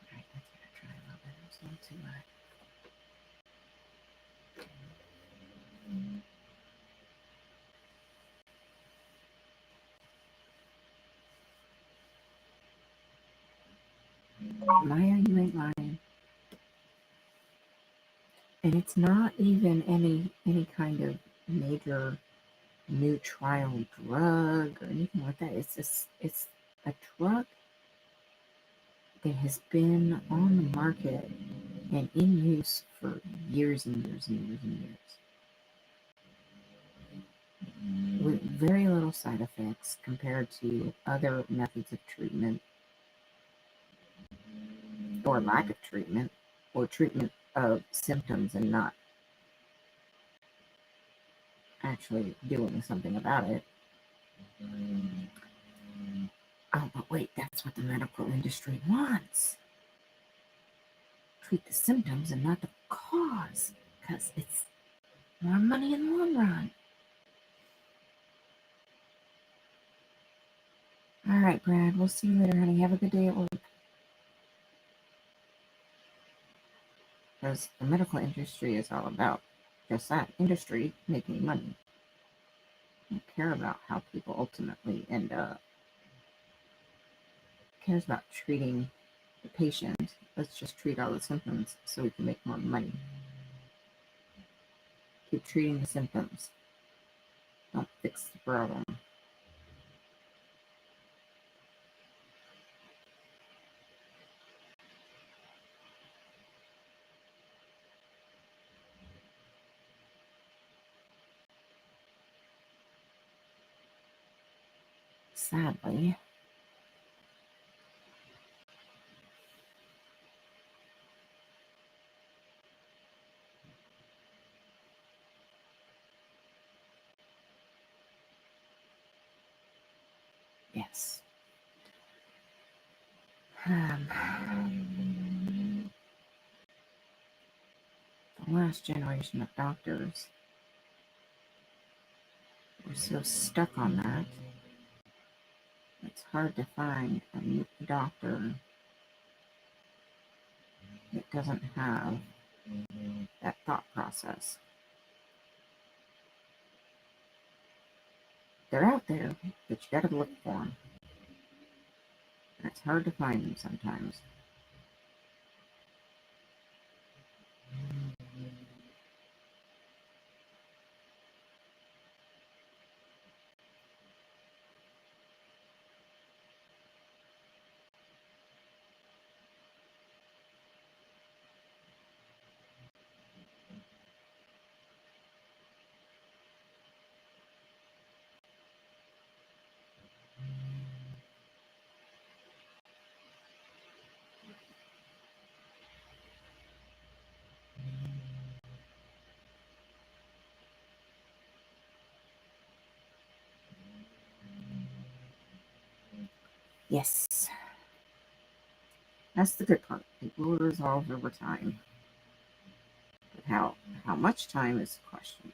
[SPEAKER 2] All right, let's get a try a little bit. It's not too much. Maya, you ain't lying. And it's not even any kind of major new trial drug or anything like that. It's a drug that has been on the market and in use for years and years and years and years, with very little side effects compared to other methods of treatment, or lack of treatment, or treatment of symptoms and not actually doing something about it. Oh, but wait, that's what the medical industry wants. Treat the symptoms and not the cause, because it's more money in the long run. All right, Brad, we'll see you later, honey. Have a good day at work. Because the medical industry is all about just that industry making money. They don't care about how people ultimately end up. It cares about treating the patient. Let's just treat all the symptoms so we can make more money. Keep treating the symptoms. Don't fix the problem. Sadly. Yes. The last generation of doctors were so stuck on that, it's hard to find a new doctor that doesn't have that thought process. They're out there, but you gotta look for them. And it's hard to find them sometimes. Yes, that's the good part. It will resolve over time. But how much time is the question.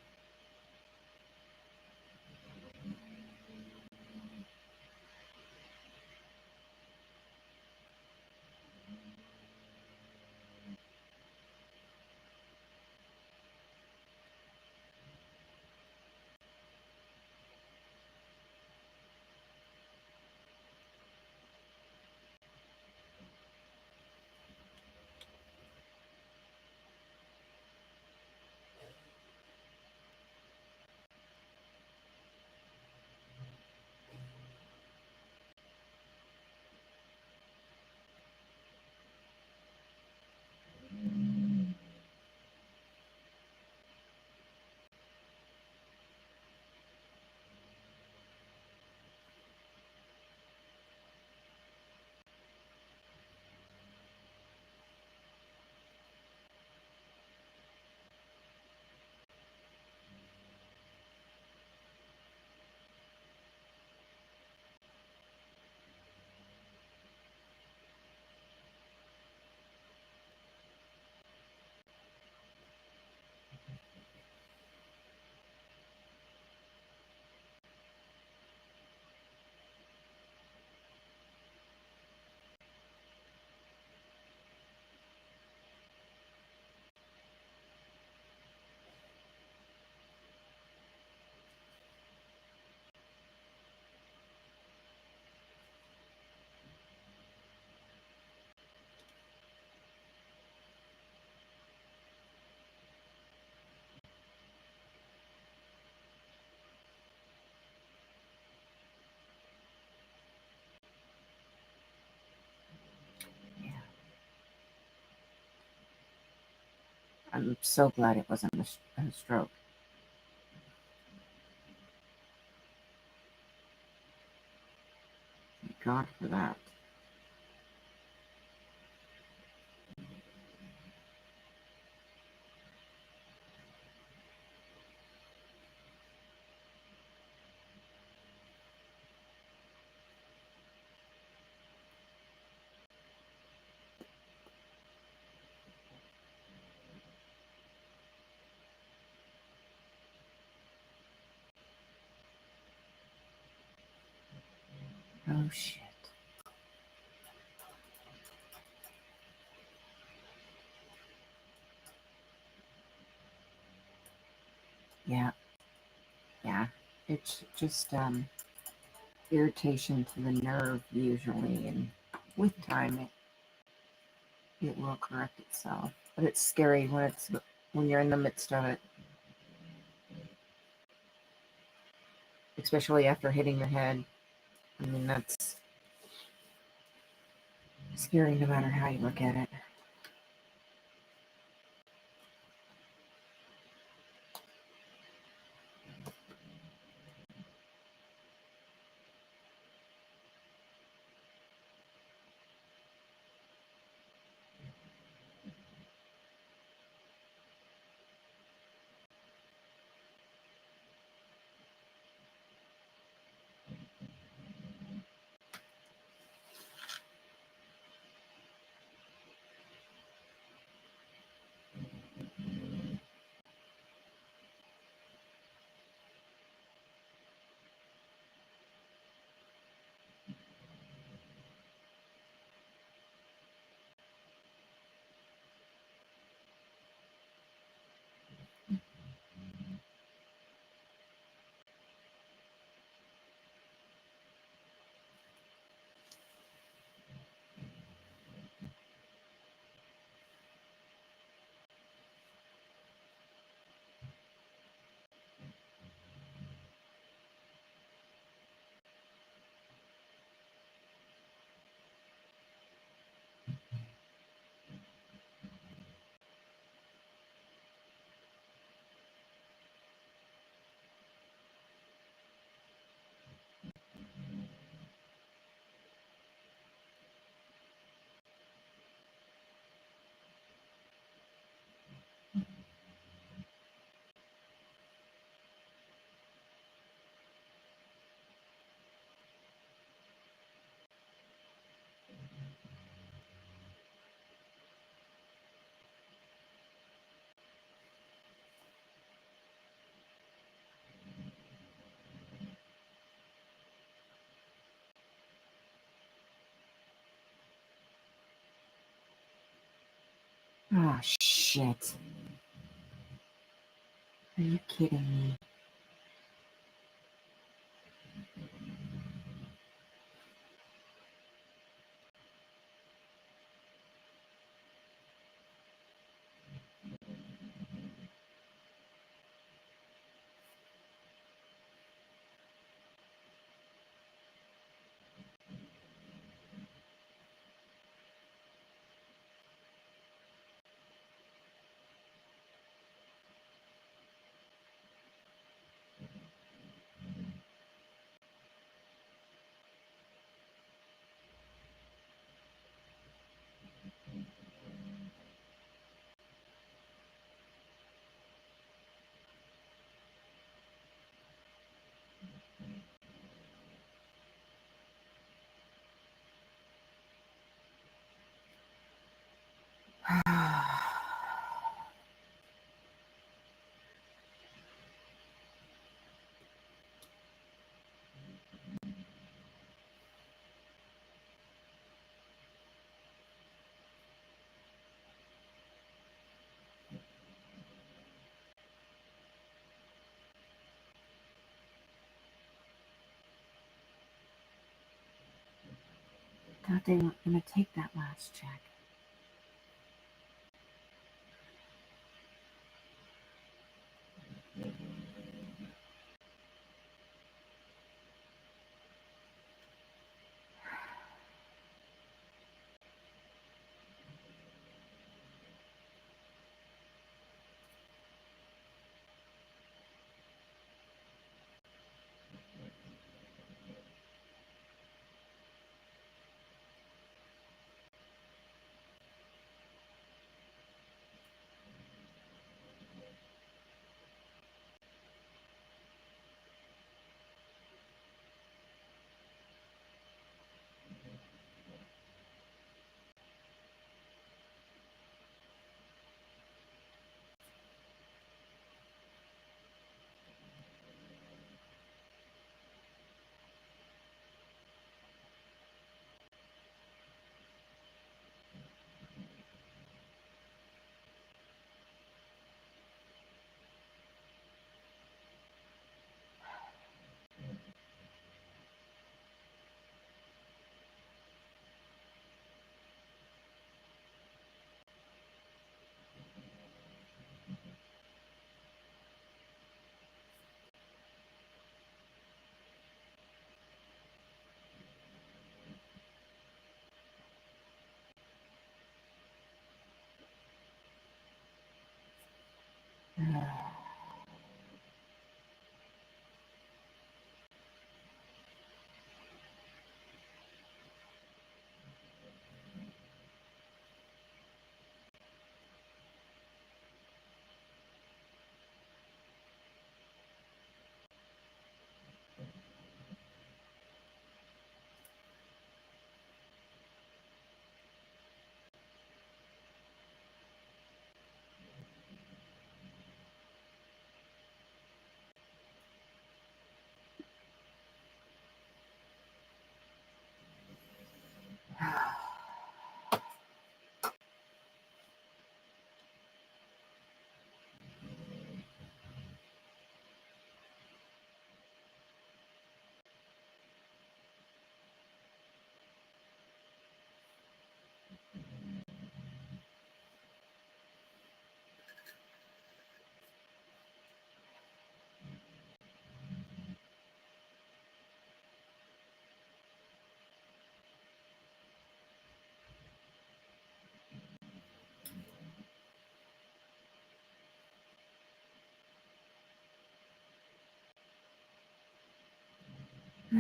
[SPEAKER 2] Yeah. I'm so glad it wasn't a stroke. Thank God for that. Oh shit. Yeah, yeah. It's just irritation to the nerve usually, and with time it will correct itself. But it's scary when you're in the midst of it, especially after hitting your head. I mean, that's scary no matter how you look at it. Oh, shit. Are you kidding me? Thought they weren't going to take that last check. I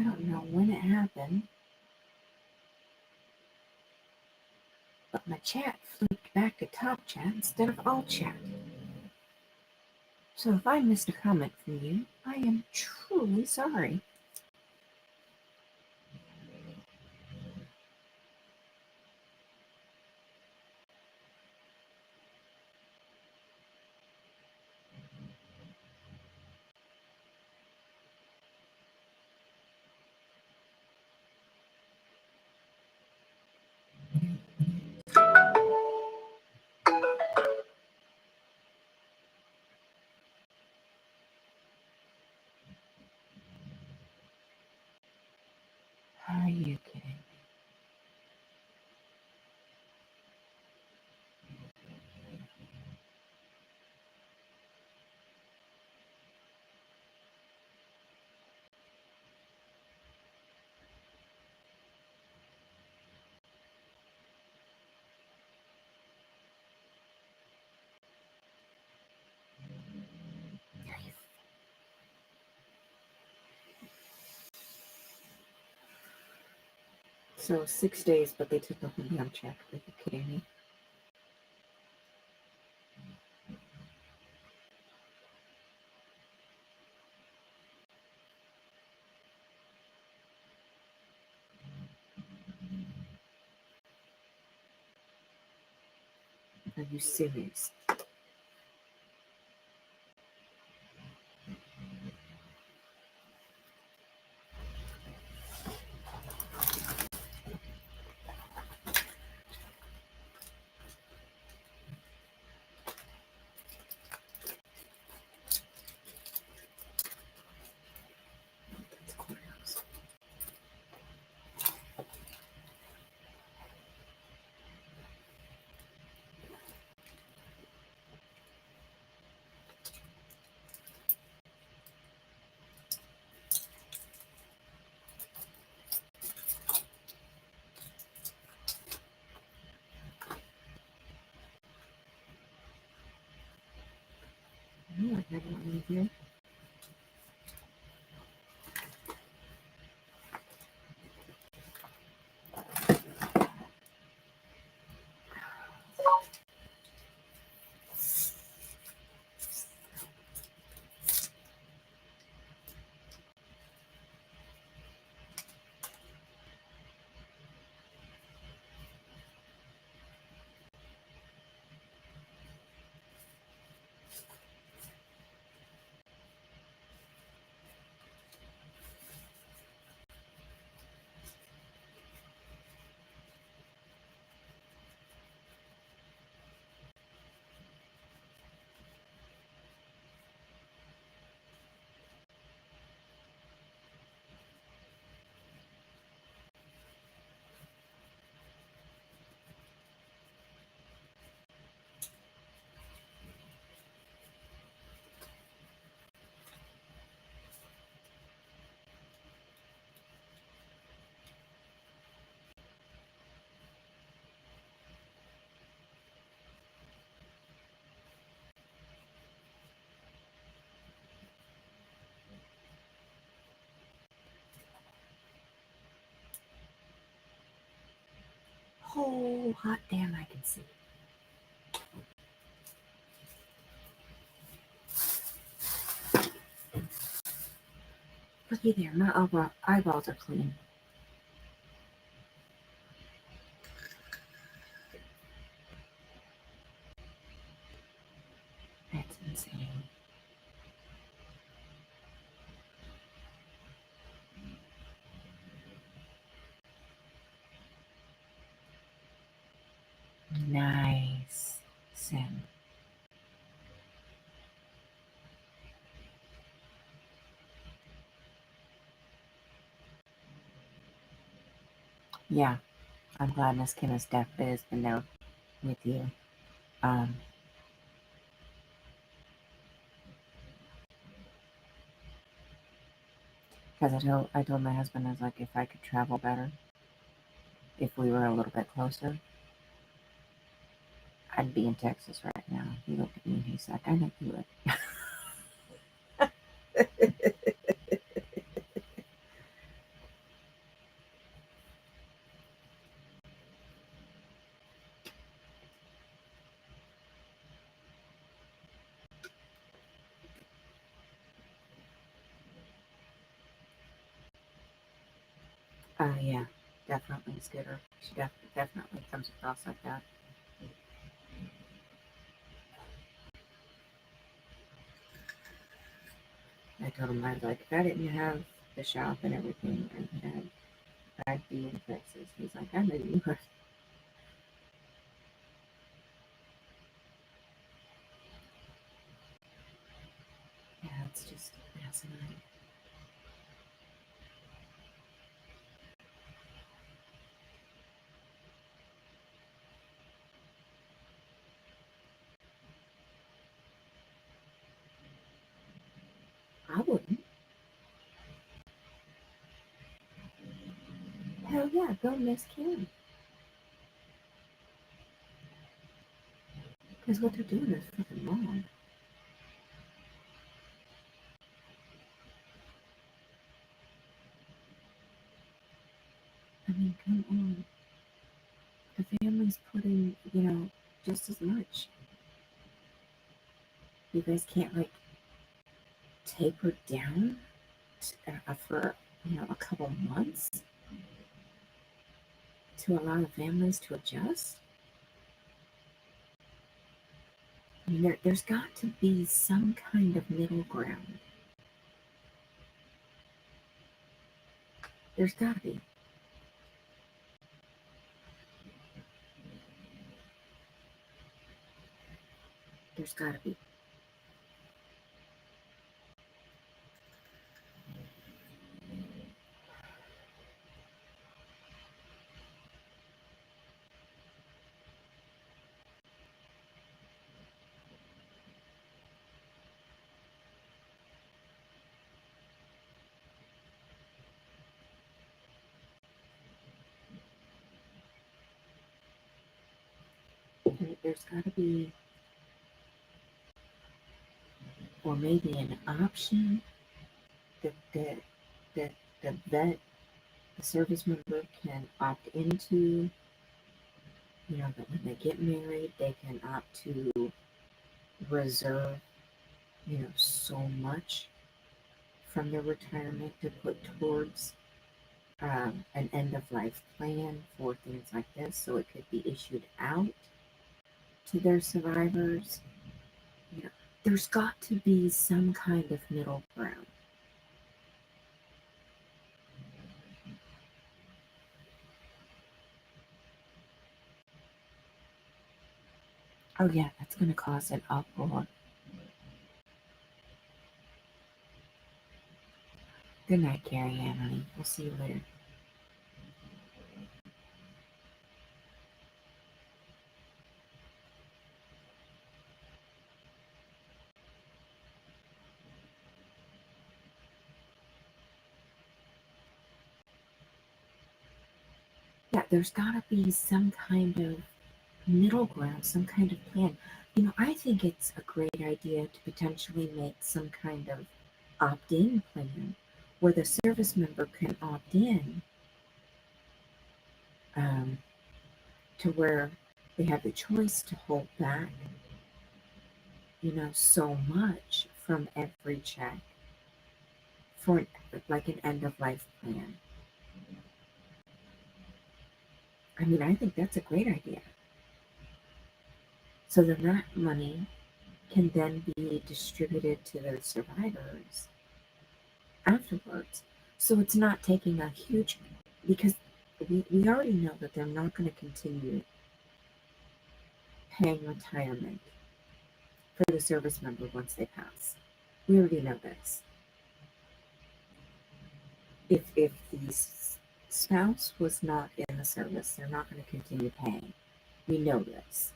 [SPEAKER 2] don't know when it happened, but my chat flipped back to top chat instead of all chat. So if I missed a comment from you, I am truly sorry. Are you kidding? So 6 days, but they took a home check. Are you kidding me? Are you serious? That's courthouse. Oh, I had one in here. Oh, hot damn, I can see. Looky there, my eyeballs are clean. That's insane. Nice, Sim. Yeah, I'm glad Miss Kim is deathbed has been there with you. Because I told my husband, I was like, if I could travel better, if we were a little bit closer, I'd be in Texas right now. He looked at me and he's like, I know you would. Yeah, definitely Skitter. She definitely comes across like that. I told him, I was like, if I didn't have the shop and everything, I'd be in Texas. He's like, I know you would. Yeah, it's just fascinating. Hell yeah, go Miss Kim. Because what they're doing is fucking wrong. I mean, come on. The family's putting, just as much. You guys can't, like, taper down for, a couple months to allow the families to adjust? I mean, there's got to be some kind of middle ground. There's got to be. There's got to be. There's got to be, or maybe an option that the vet, the service member can opt into, that when they get married, they can opt to reserve, so much from their retirement to put towards an end of life plan for things like this, so it could be issued out to their survivors. You know, there's got to be some kind of middle ground. Oh yeah, that's going to cause an uproar. Good night, Carrie Ann, honey. We'll see you later. Yeah, there's got to be some kind of middle ground, some kind of plan. I think it's a great idea to potentially make some kind of opt in plan where the service member can opt in, um, to where they have the choice to hold back, so much from every check for like an end of life plan. I mean, I think that's a great idea. So then that money can then be distributed to the survivors afterwards. So it's not taking a huge, because we already know that they're not going to continue paying retirement for the service member once they pass. We already know this. If the spouse was not in the service, they're not going to continue paying. We know this.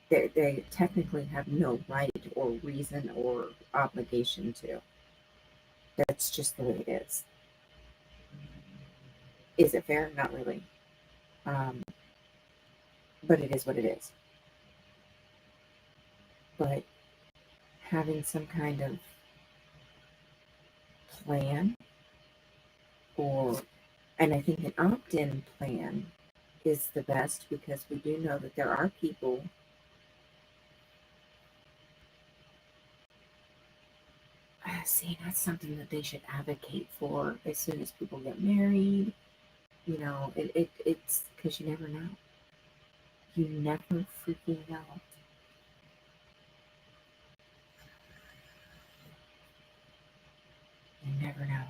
[SPEAKER 2] They technically have no right or reason or obligation to. That's just the way it is. Is it fair? Not really. Um, but it is what it is. But having some kind of plan, or, and I think an opt-in plan is the best, because we do know that there are people, see, that's something that they should advocate for as soon as people get married. It's because you never know. You never freaking know. You never know.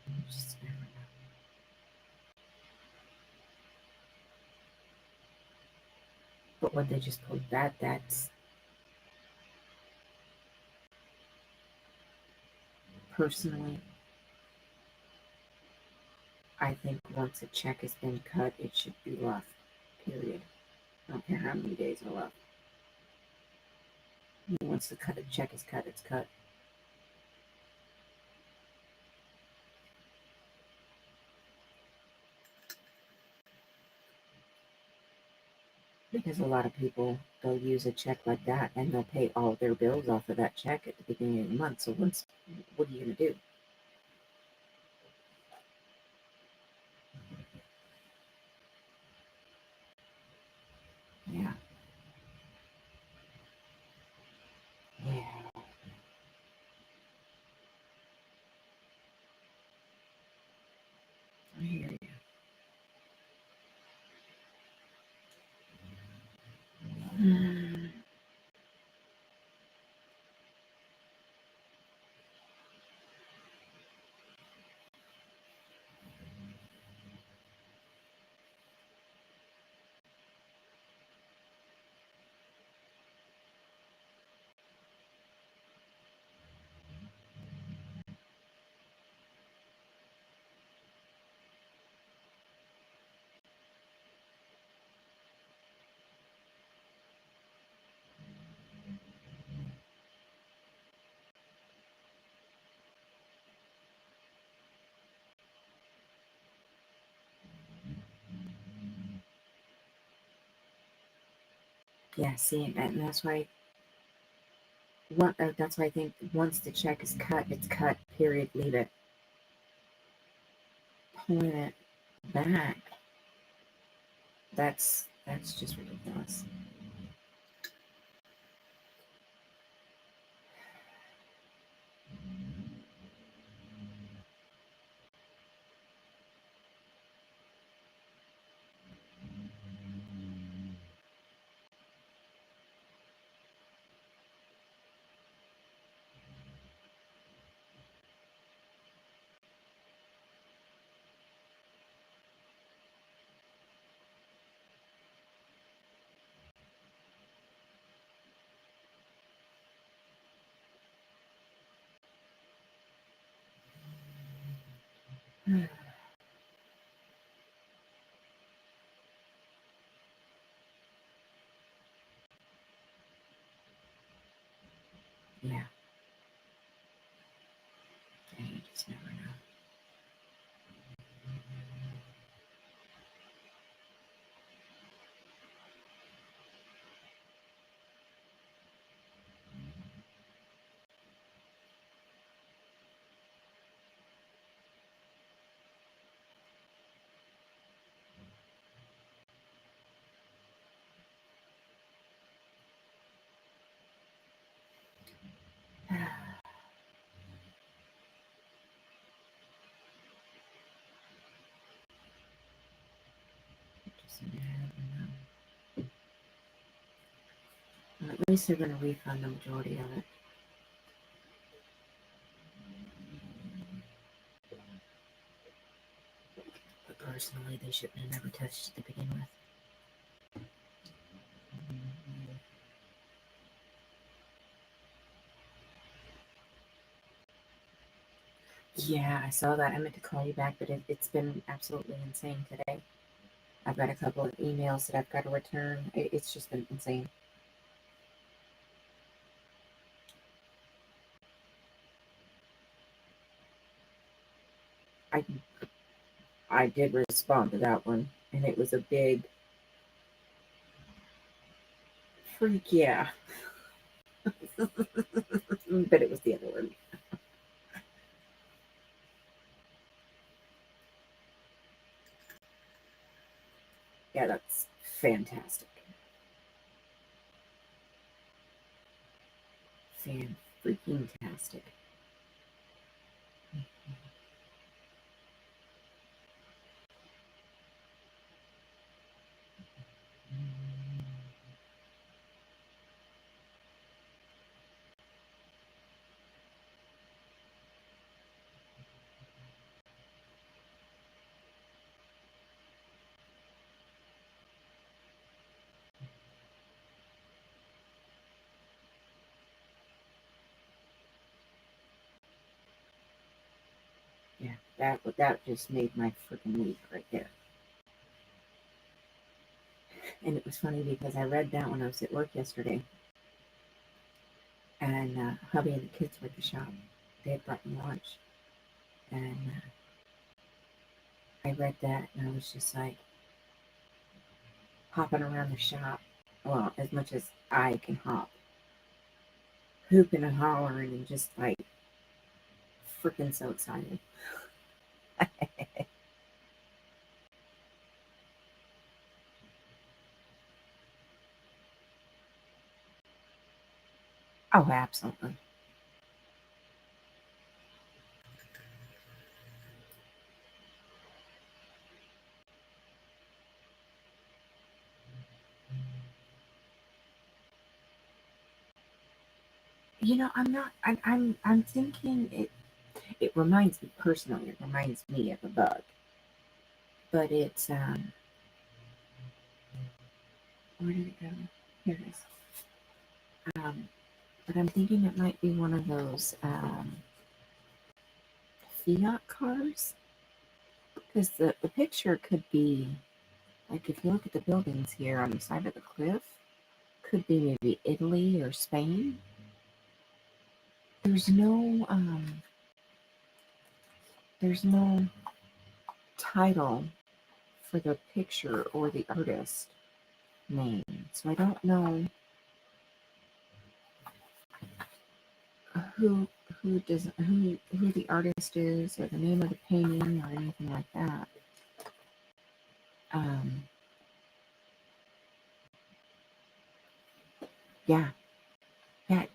[SPEAKER 2] You just never know. But when they just put that's Personally, I think once a check has been cut, it should be left. Period. I don't care how many days are left. Once the check is cut, it's cut. Because a lot of people, they'll use a check like that and they'll pay all their bills off of that check at the beginning of the month. So what are you going to do? Yeah. Yeah. I hear you. Yeah, see, and that's why I think once the check is cut, it's cut. Period. Leave it. Pulling it back. That's just ridiculous. Yeah. Yeah, you just never know. Just never know. Well, at least they're going to refund the majority of it. But personally, they shouldn't have never touched it to begin with. Yeah, I saw that. I meant to call you back, but it's been absolutely insane today. I've got a couple of emails that I've got to return. It's just been insane. I I did respond to that one, and it was a big freak, yeah. But it was the other one. Yeah, that's fantastic. Fan freaking tastic. That just made my freaking week right there. And it was funny because I read that when I was at work yesterday, and hubby and the kids were at the shop. They had brought me lunch, and I read that, and I was just like hopping around the shop, well, as much as I can hop, hooping and hollering, and just like freaking so excited. Oh, absolutely. I'm not. I'm thinking it. It reminds me personally. It reminds me of a bug, but it's Where did it go? Here it is. But I'm thinking it might be one of those Fiat cars, because the picture could be like, if you look at the buildings here on the side of the cliff, could be maybe Italy or Spain. There's no there's no title for the picture or the artist name, so I don't know who who the artist is, or the name of the painting, or anything like that. Um, yeah, yeah,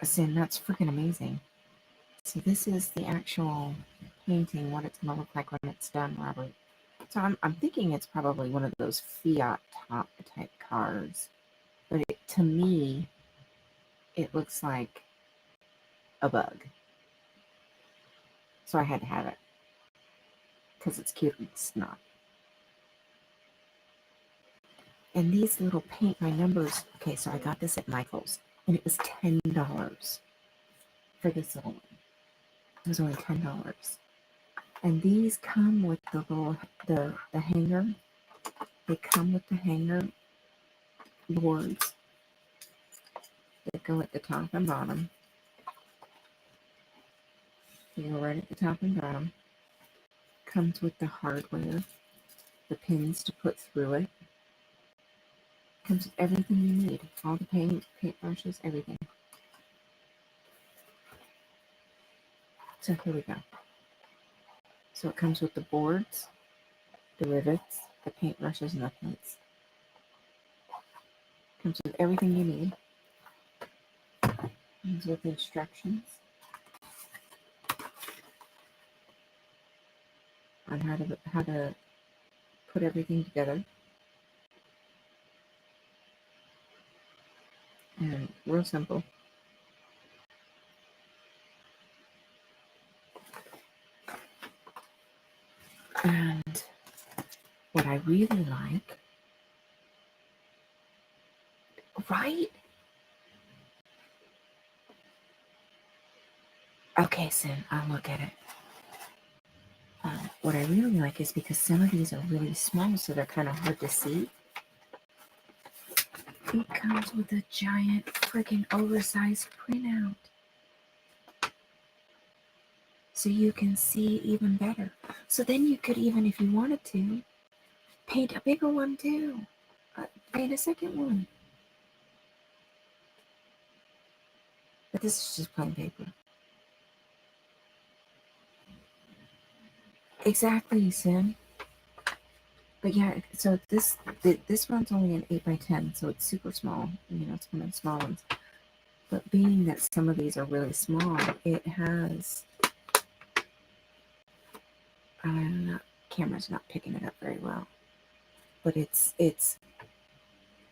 [SPEAKER 2] Sin, that's freaking amazing. So this is the actual painting, what it's gonna look like when it's done, Robert. So I'm thinking it's probably one of those Fiat top type cars, but to me, it looks like a bug. So I had to have it because it's cute and it's not. And these little paint by numbers. Okay, so I got this at Michael's, and it was $10 for this little one. It was only $10. And these come with the little the hanger. They come with the hanger boards that go at the top and bottom. They go right at the top and bottom. Comes with the hardware, the pins to put through it. Comes with everything you need. All the paint brushes, everything. So here we go. So it comes with the boards, the rivets, the paint brushes, and the paints. Comes with everything you need. Comes with instructions on how to put everything together. And real simple. And what I really like, right? Okay, Sin, I'll look at it. What I really like is because some of these are really small, so they're kind of hard to see. It comes with a giant freaking oversized printout. So you can see even better. So then you could, even if you wanted to, paint a bigger one too. Paint a second one. But this is just plain paper. Exactly, Sin. But yeah, so this one's only an 8x10, so it's super small. It's one of the small ones. But being that some of these are really small, it has, I don't know, camera's not picking it up very well. But it's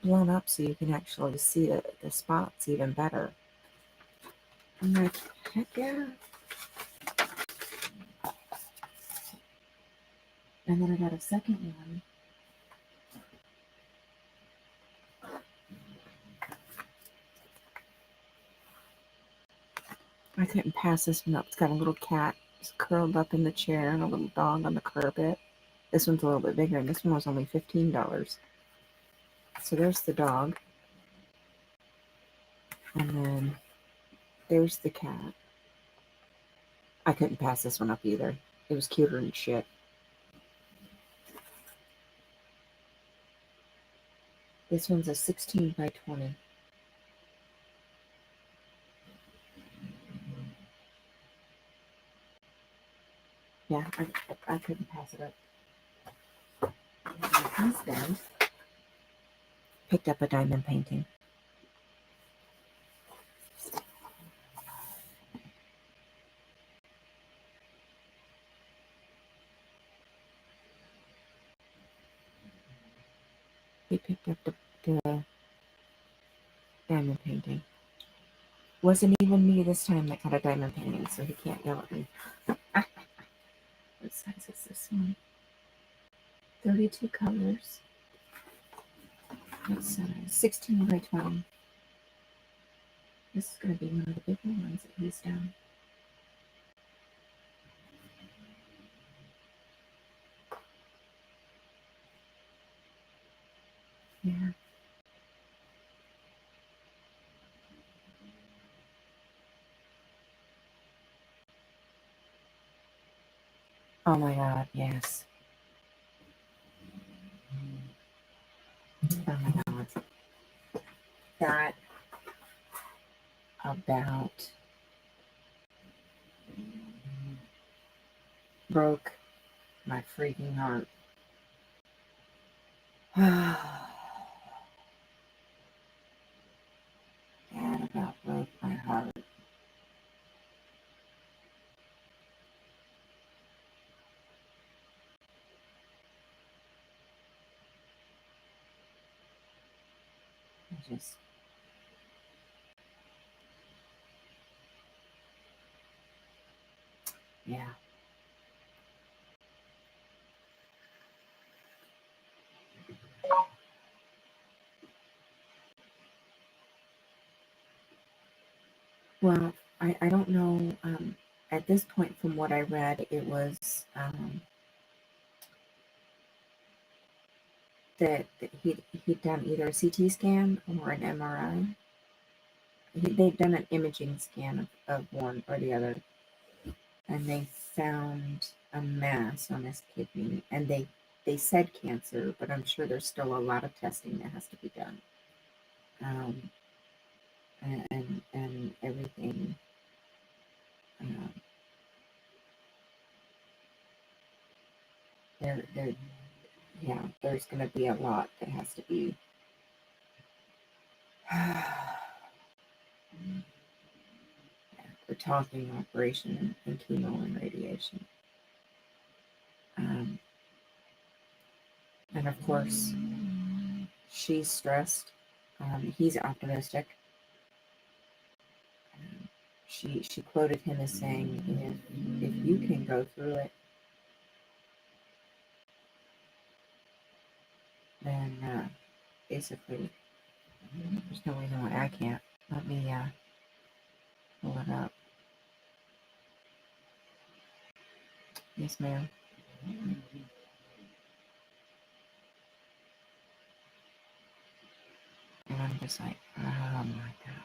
[SPEAKER 2] blown up so you can actually see the spots even better. I'm like, heck yeah. And then I got a second one. I couldn't pass this one up. It's got a little cat Just curled up in the chair and a little dog on the carpet. This one's a little bit bigger, and this one was only $15. So there's the dog. And then there's the cat. I couldn't pass this one up either. It was cuter than shit. This one's a 16 by 20. Yeah, I couldn't pass it up. My husband picked up a diamond painting. He picked up the diamond painting. Wasn't even me this time that got a diamond painting, so he can't yell at me. What size is this one? 32 colors. What size? 16 by 20. This is going to be one of the bigger ones that he's done. Yeah. Oh my God, yes. Oh my God. That about broke my freaking heart. That about broke my heart. I just, yeah. Well, I don't know. At this point, from what I read, it was that he'd done either a CT scan or an MRI. They'd done an imaging scan of one or the other, and they found a mass on his kidney, and they said cancer, but I'm sure there's still a lot of testing that has to be done. And everything. There's going to be a lot that has to be. We're talking operation and chemo and radiation. And of course, she's stressed. He's optimistic. She quoted him as saying, if you can go through it, then basically there's no reason why I can't. Let me pull it up. Yes, ma'am. And I'm just like, oh my God.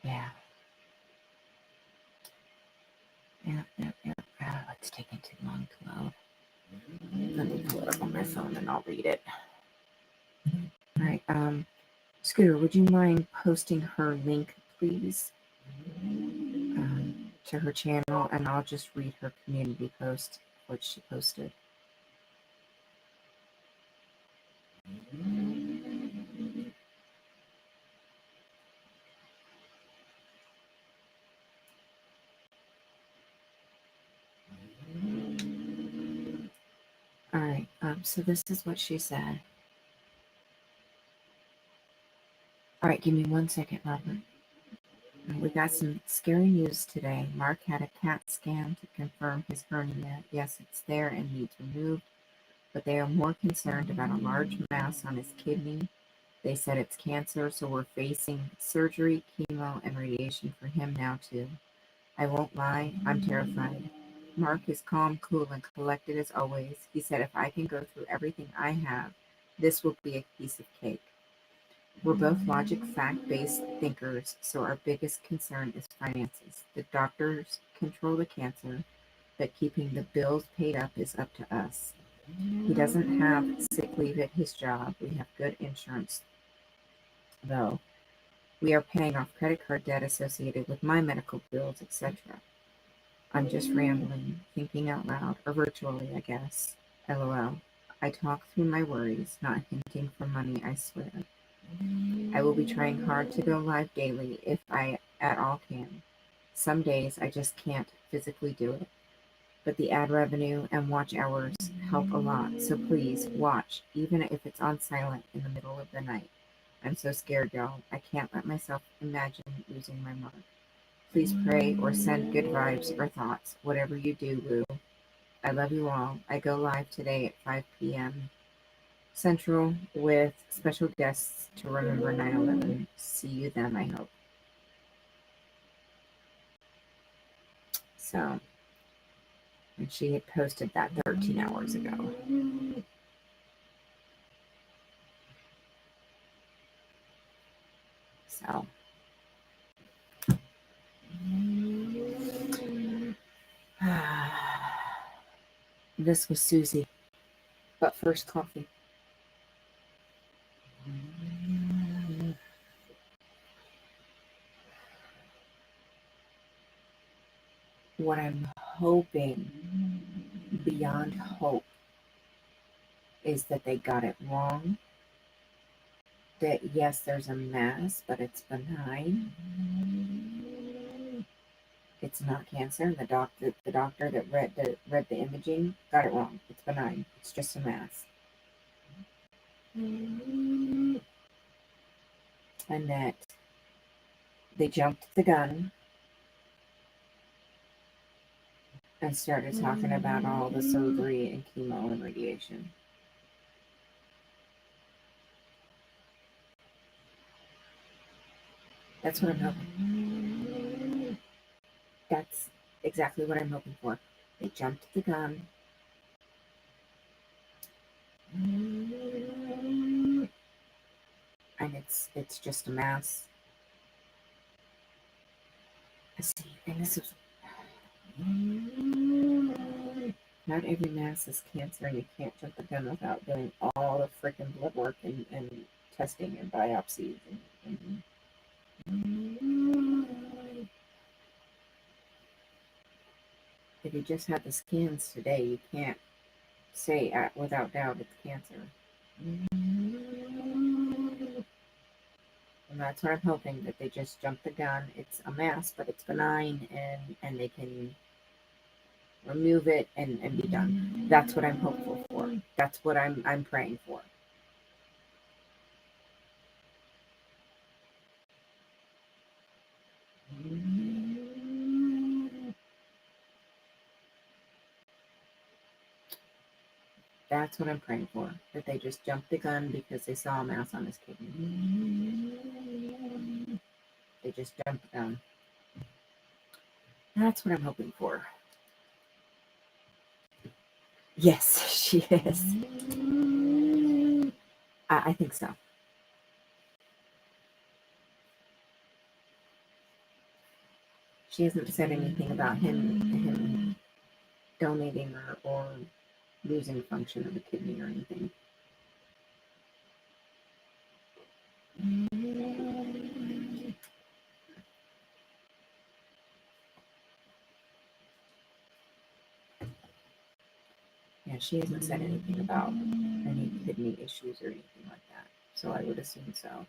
[SPEAKER 2] Yeah. Yep. Oh, it's taking too long to load. Let me pull it up on my phone and I'll read it. All right. Scooter, would you mind posting her link, please, to her channel, and I'll just read her community post, what she posted. All right. So this is what she said. All right, give me 1 second, Robert. We got some scary news today. Mark had a CAT scan to confirm his hernia. Yes, it's there and needs removed, but they are more concerned about a large mass on his kidney They said it's cancer, so we're facing surgery, chemo, and radiation for him now, too. I won't lie, I'm terrified. Mark is calm, cool, and collected as always. He said if I can go through everything I have, this will be a piece of cake. We're both logic, fact-based thinkers, so our biggest concern is finances. The doctors control the cancer, but keeping the bills paid up is up to us. He doesn't have sick leave at his job. We have good insurance, though. We are paying off credit card debt associated with my medical bills, etc. I'm just rambling, thinking out loud, or virtually, I guess. LOL. I talk through my worries, not hinting for money, I swear. I will be trying hard to go live daily if I at all can. Some days I just can't physically do it. But the ad revenue and watch hours help a lot, so please watch, even if it's on silent in the middle of the night. I'm so scared, y'all. I can't let myself imagine losing my mark. Please pray or send good vibes or thoughts, whatever you do, Woo. I love you all. I go live today at 5 p.m. Central with special guests to remember 9/11. See you then, I hope. So, and she had posted that 13 hours ago. So, this was Susie. But first, coffee. What I'm hoping, beyond hope, is that they got it wrong. That yes, there's a mass, but it's benign. It's not cancer. The doctor that read the imaging got it wrong. It's benign. It's just a mass. And that they jumped the gun and started talking about all the surgery and chemo and radiation. That's what I'm hoping. That's exactly what I'm hoping for. They jumped the gun. And it's just a mass. See, and this is not every mass is cancer, and you can't jump the gun without doing all the freaking blood work and testing and biopsies and if you just had the scans today, you can't say without doubt it's cancer. And that's what I'm hoping, that they just jump the gun. It's a mass, but it's benign, and they can remove it and be done. That's what I'm hopeful for. That's what I'm praying for. That's what I'm praying for. That they just jumped the gun because they saw a mass on his kidney. They just jumped the gun. That's what I'm hoping for. Yes, she is. I think so. She hasn't said anything about him donating or losing function of the kidney or anything. Yeah, she hasn't said anything about any kidney issues or anything like that. So I would assume so.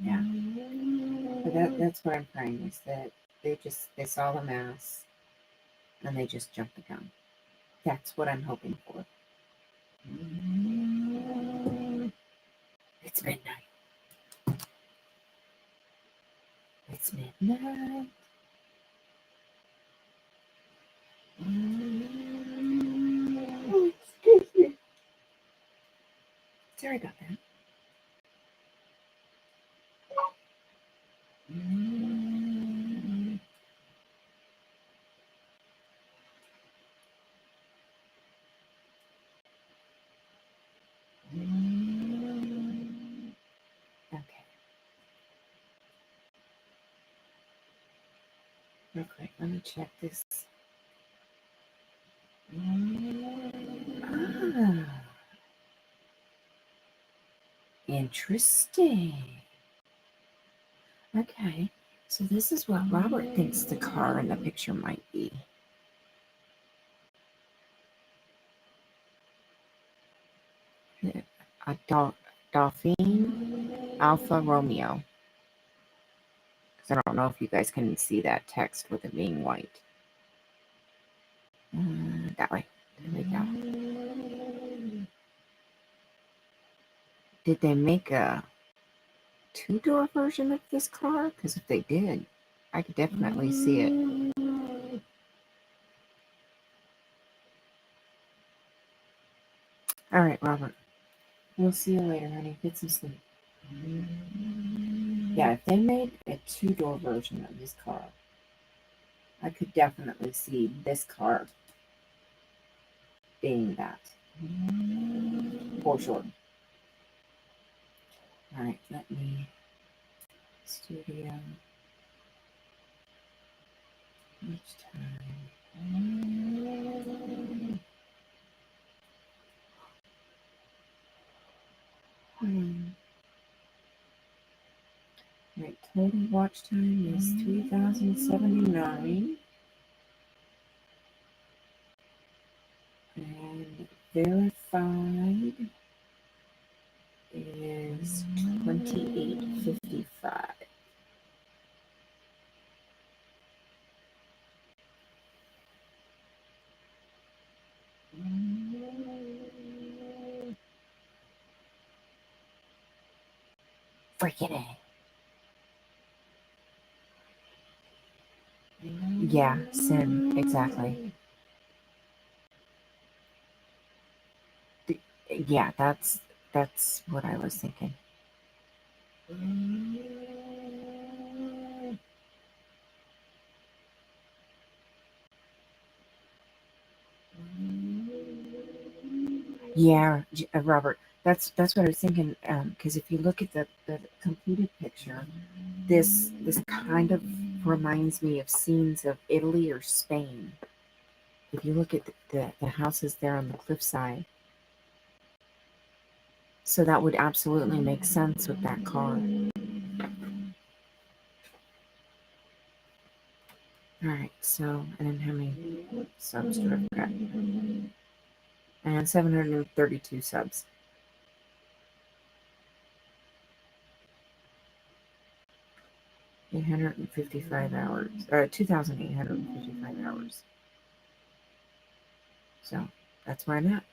[SPEAKER 2] Yeah. But that's what I'm praying, is that they saw the mass and they just jumped the gun. That's what I'm hoping for. It's midnight. It's midnight. Excuse me. Sorry about that. Okay. Real quick, let me check this. Ah, interesting. Okay, so this is what Robert thinks the car in the picture might be. A Dauphine Alfa Romeo. Because I don't know if you guys can see that text with it being white. That way. There we go. Did they make a two-door version of this car? Because if they did, I could definitely see it. All right, Robert. We'll see you later, honey. Get some sleep. Yeah, if they made a two-door version of this car, I could definitely see this car being that. For sure. All right, let me studio. Each time. Right, total watch time is 3,079. And verified is 2855. Freaking A. Yeah, Sim, exactly. Yeah, that's what I was thinking. Yeah, Robert, that's what I was thinking. Because if you look at the completed picture, this kind of reminds me of scenes of Italy or Spain. If you look at the houses there on the cliffside, so that would absolutely make sense with that car. All right, so and then how many subs do I've got? And 732 subs. 855 hours, 2,855 hours. So that's where I'm at.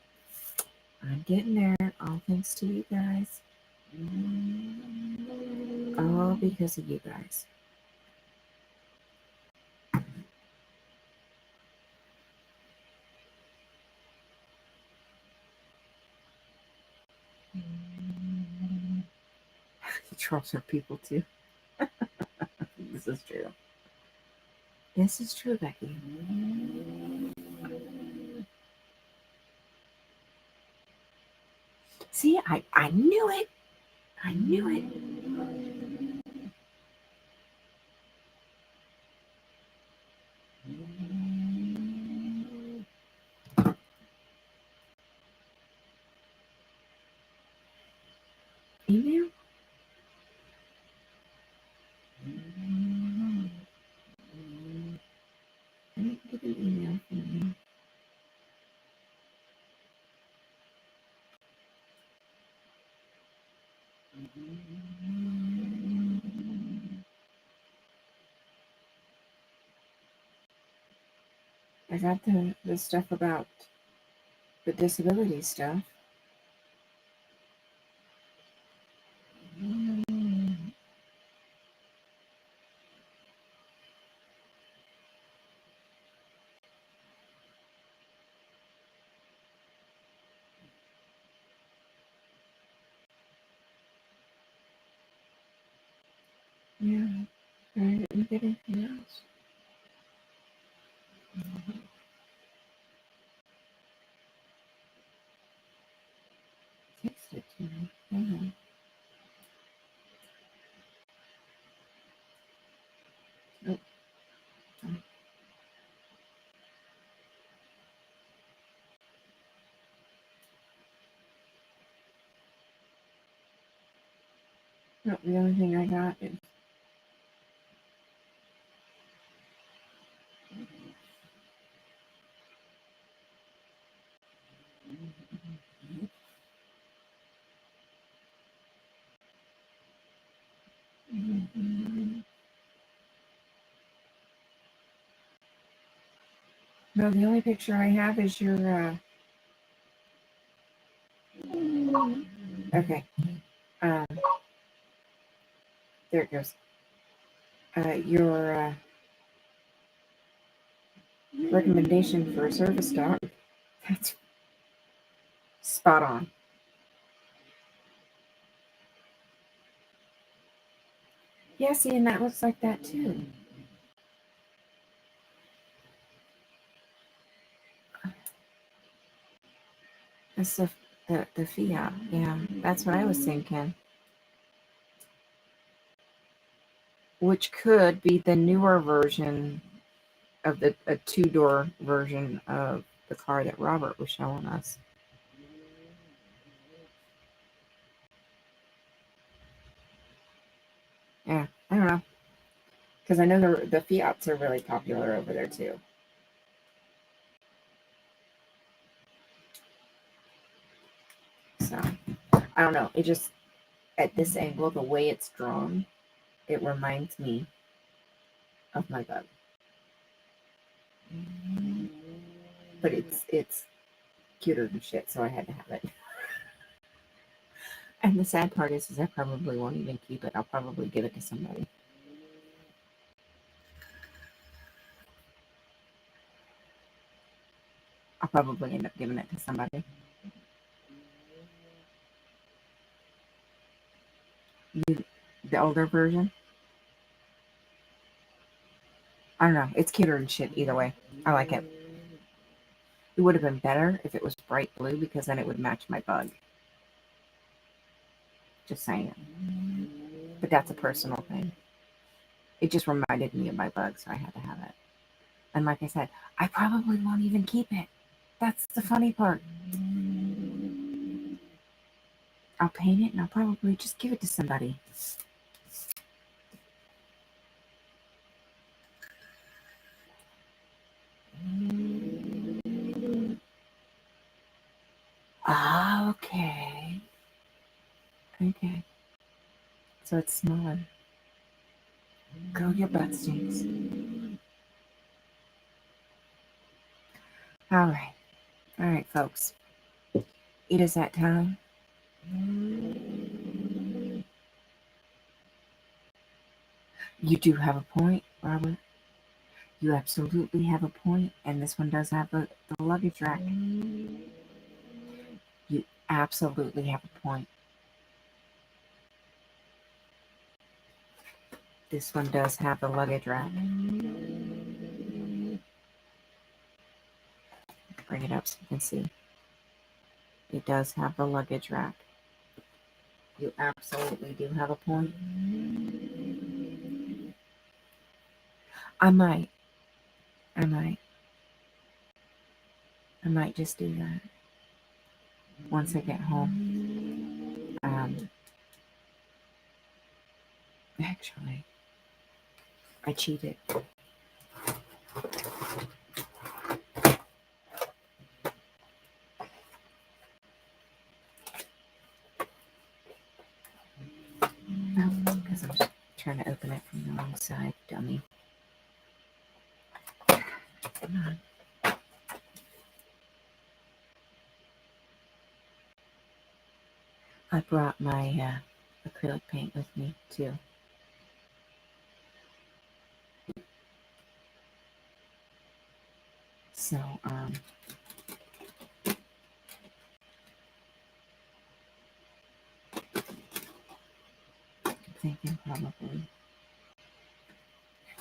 [SPEAKER 2] I'm getting there, all thanks to you guys. All because of you guys. Trolls are people too. This is true. This is true, Becky. See, I knew it. I knew it. Email? I didn't get an email from you. I got the stuff about the disability stuff. Yeah. I didn't get anything else. Text it to me. Yeah. Oh, no, the only thing I got is no. The only picture I have is your. Okay. Um. There it goes. Your recommendation for a service dog. That's spot on. Yeah, see, and that looks like that too. That's the Fiat. Yeah, that's what I was thinking. Which could be the newer version of a two-door version of the car that Robert was showing us. Yeah, I don't know. Because I know the Fiats are really popular over there too. So, I don't know. It just, at this angle, the way it's drawn, it reminds me of my bug. But it's cuter than shit, so I had to have it. And the sad part is I probably won't even keep it. I'll probably give it to somebody. I'll probably end up giving it to somebody. The older version? I don't know. It's cuter than shit either way. I like it. It would have been better if it was bright blue because then it would match my bug. Just saying. But that's a personal thing. It just reminded me of my bug, so I had to have it. And like I said, I probably won't even keep it. That's the funny part. I'll paint it and I'll probably just give it to somebody. Okay. Okay. So it's smaller. Girl, your butt stinks. All right. All right, folks. It is that time. You do have a point, Robert. You absolutely have a point, and this one does have the luggage rack. You absolutely have a point. This one does have the luggage rack. Bring it up so you can see. It does have the luggage rack. You absolutely do have a point. I might just do that once I get home. Actually, I cheated. Because I'm trying to open it from the wrong side, dummy. Come on. I brought my acrylic paint with me too. So, I'm thinking probably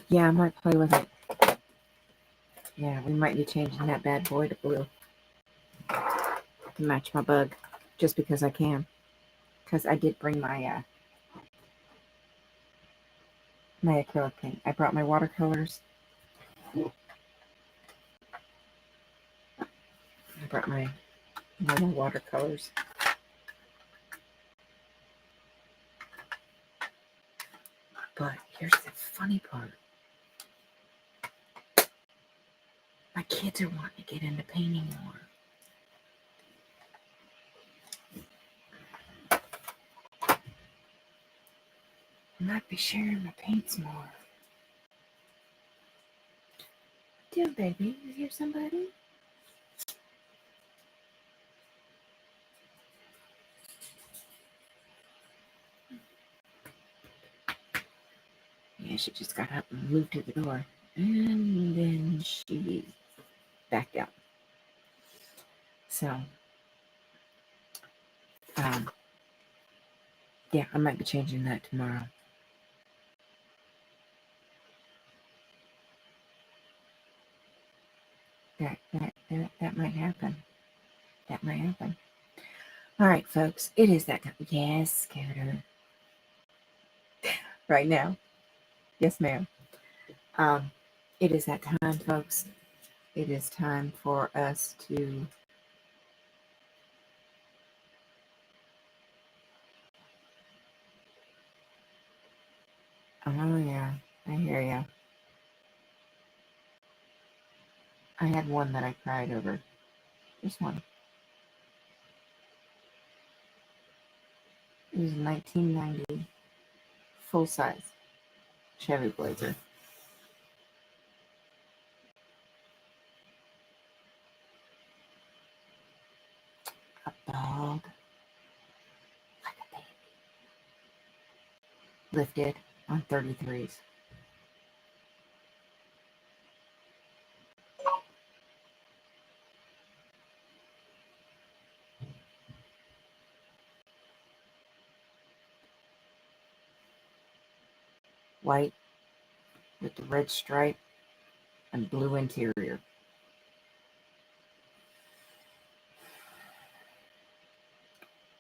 [SPEAKER 2] Yeah, I might play with it. Yeah, we might be changing that bad boy to blue to match my bug, just because I can. Because I did bring my my acrylic paint. I brought my watercolors. I brought my normal watercolors. But here's the funny part. My kids are wanting to get into painting more. I might be sharing my paints more. Dude, baby, is here somebody? Yeah, she just got up and moved to the door. And then she backed out. So, yeah, I might be changing that tomorrow. That might happen. That might happen. All right, folks, it is that time. Yes, Scooter. Right now. Yes, ma'am. It is that time, folks. It is time for us to oh yeah, I hear ya. I had one that I cried over. Just one. It was a 1990 full size Chevy Blazer. A dog, like a baby, lifted on 33s. White with the red stripe and blue interior.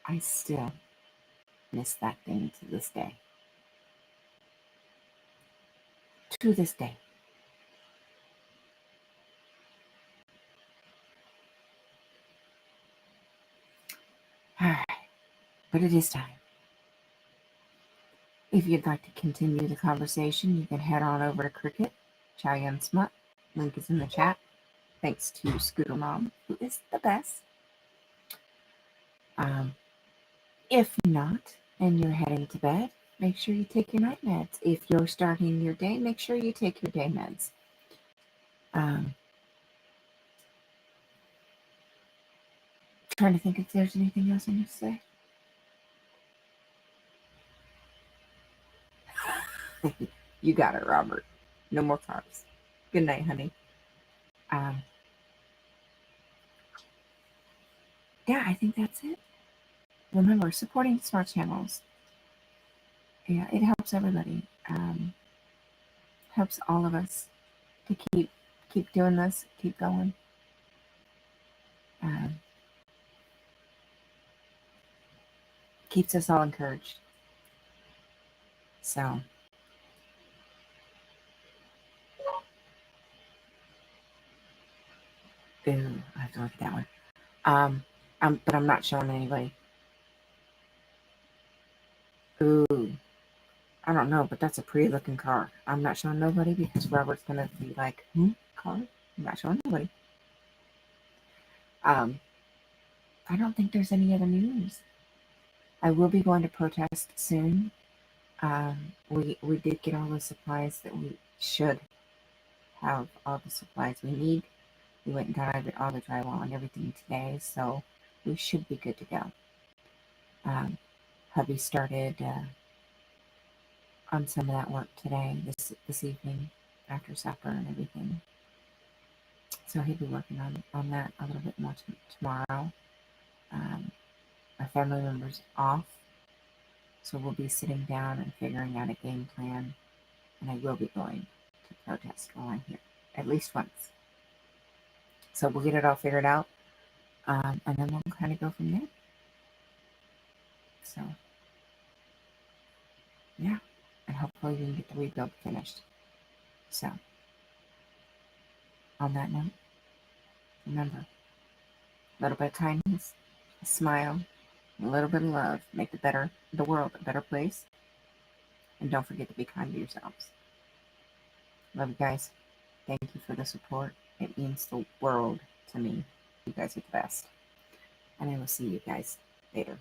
[SPEAKER 2] I still miss that thing to this day. To this day. All right, but it is time. If you'd like to continue the conversation, you can head on over to Cricket, Chow Yun Smut. Link is in the chat. Thanks to Scooter Mom, who is the best. If not, and you're heading to bed, make sure you take your night meds. If you're starting your day, make sure you take your day meds. Trying to think if there's anything else I need to say. You got it, Robert. No more carbs. Good night, honey. Yeah, I think that's it. Remember, supporting smart channels. Yeah, it helps everybody. Helps all of us to keep doing this, keep going. Keeps us all encouraged. So, ooh, I have to look at that one. But I'm not showing anybody. Ooh, I don't know, but that's a pretty looking car. I'm not showing nobody because Robert's gonna be like, car? I'm not showing nobody. I don't think there's any other news. I will be going to protest soon. We did get all the supplies that we should have, all the supplies we need. We went and got all the drywall and everything today, so we should be good to go. Hubby started on some of that work today, this evening, after supper and everything. So he'll be working on that a little bit more tomorrow. My family member's off, so we'll be sitting down and figuring out a game plan, and I will be going to protest while I'm here, at least once. So we'll get it all figured out, and then we'll kind of go from there. So, yeah, and hopefully we can get the rebuild finished. So, on that note, remember, a little bit of kindness, a smile, a little bit of love make the world a better place. And don't forget to be kind to yourselves. Love you guys. Thank you for the support. It means the world to me. You guys are the best. And I will see you guys later.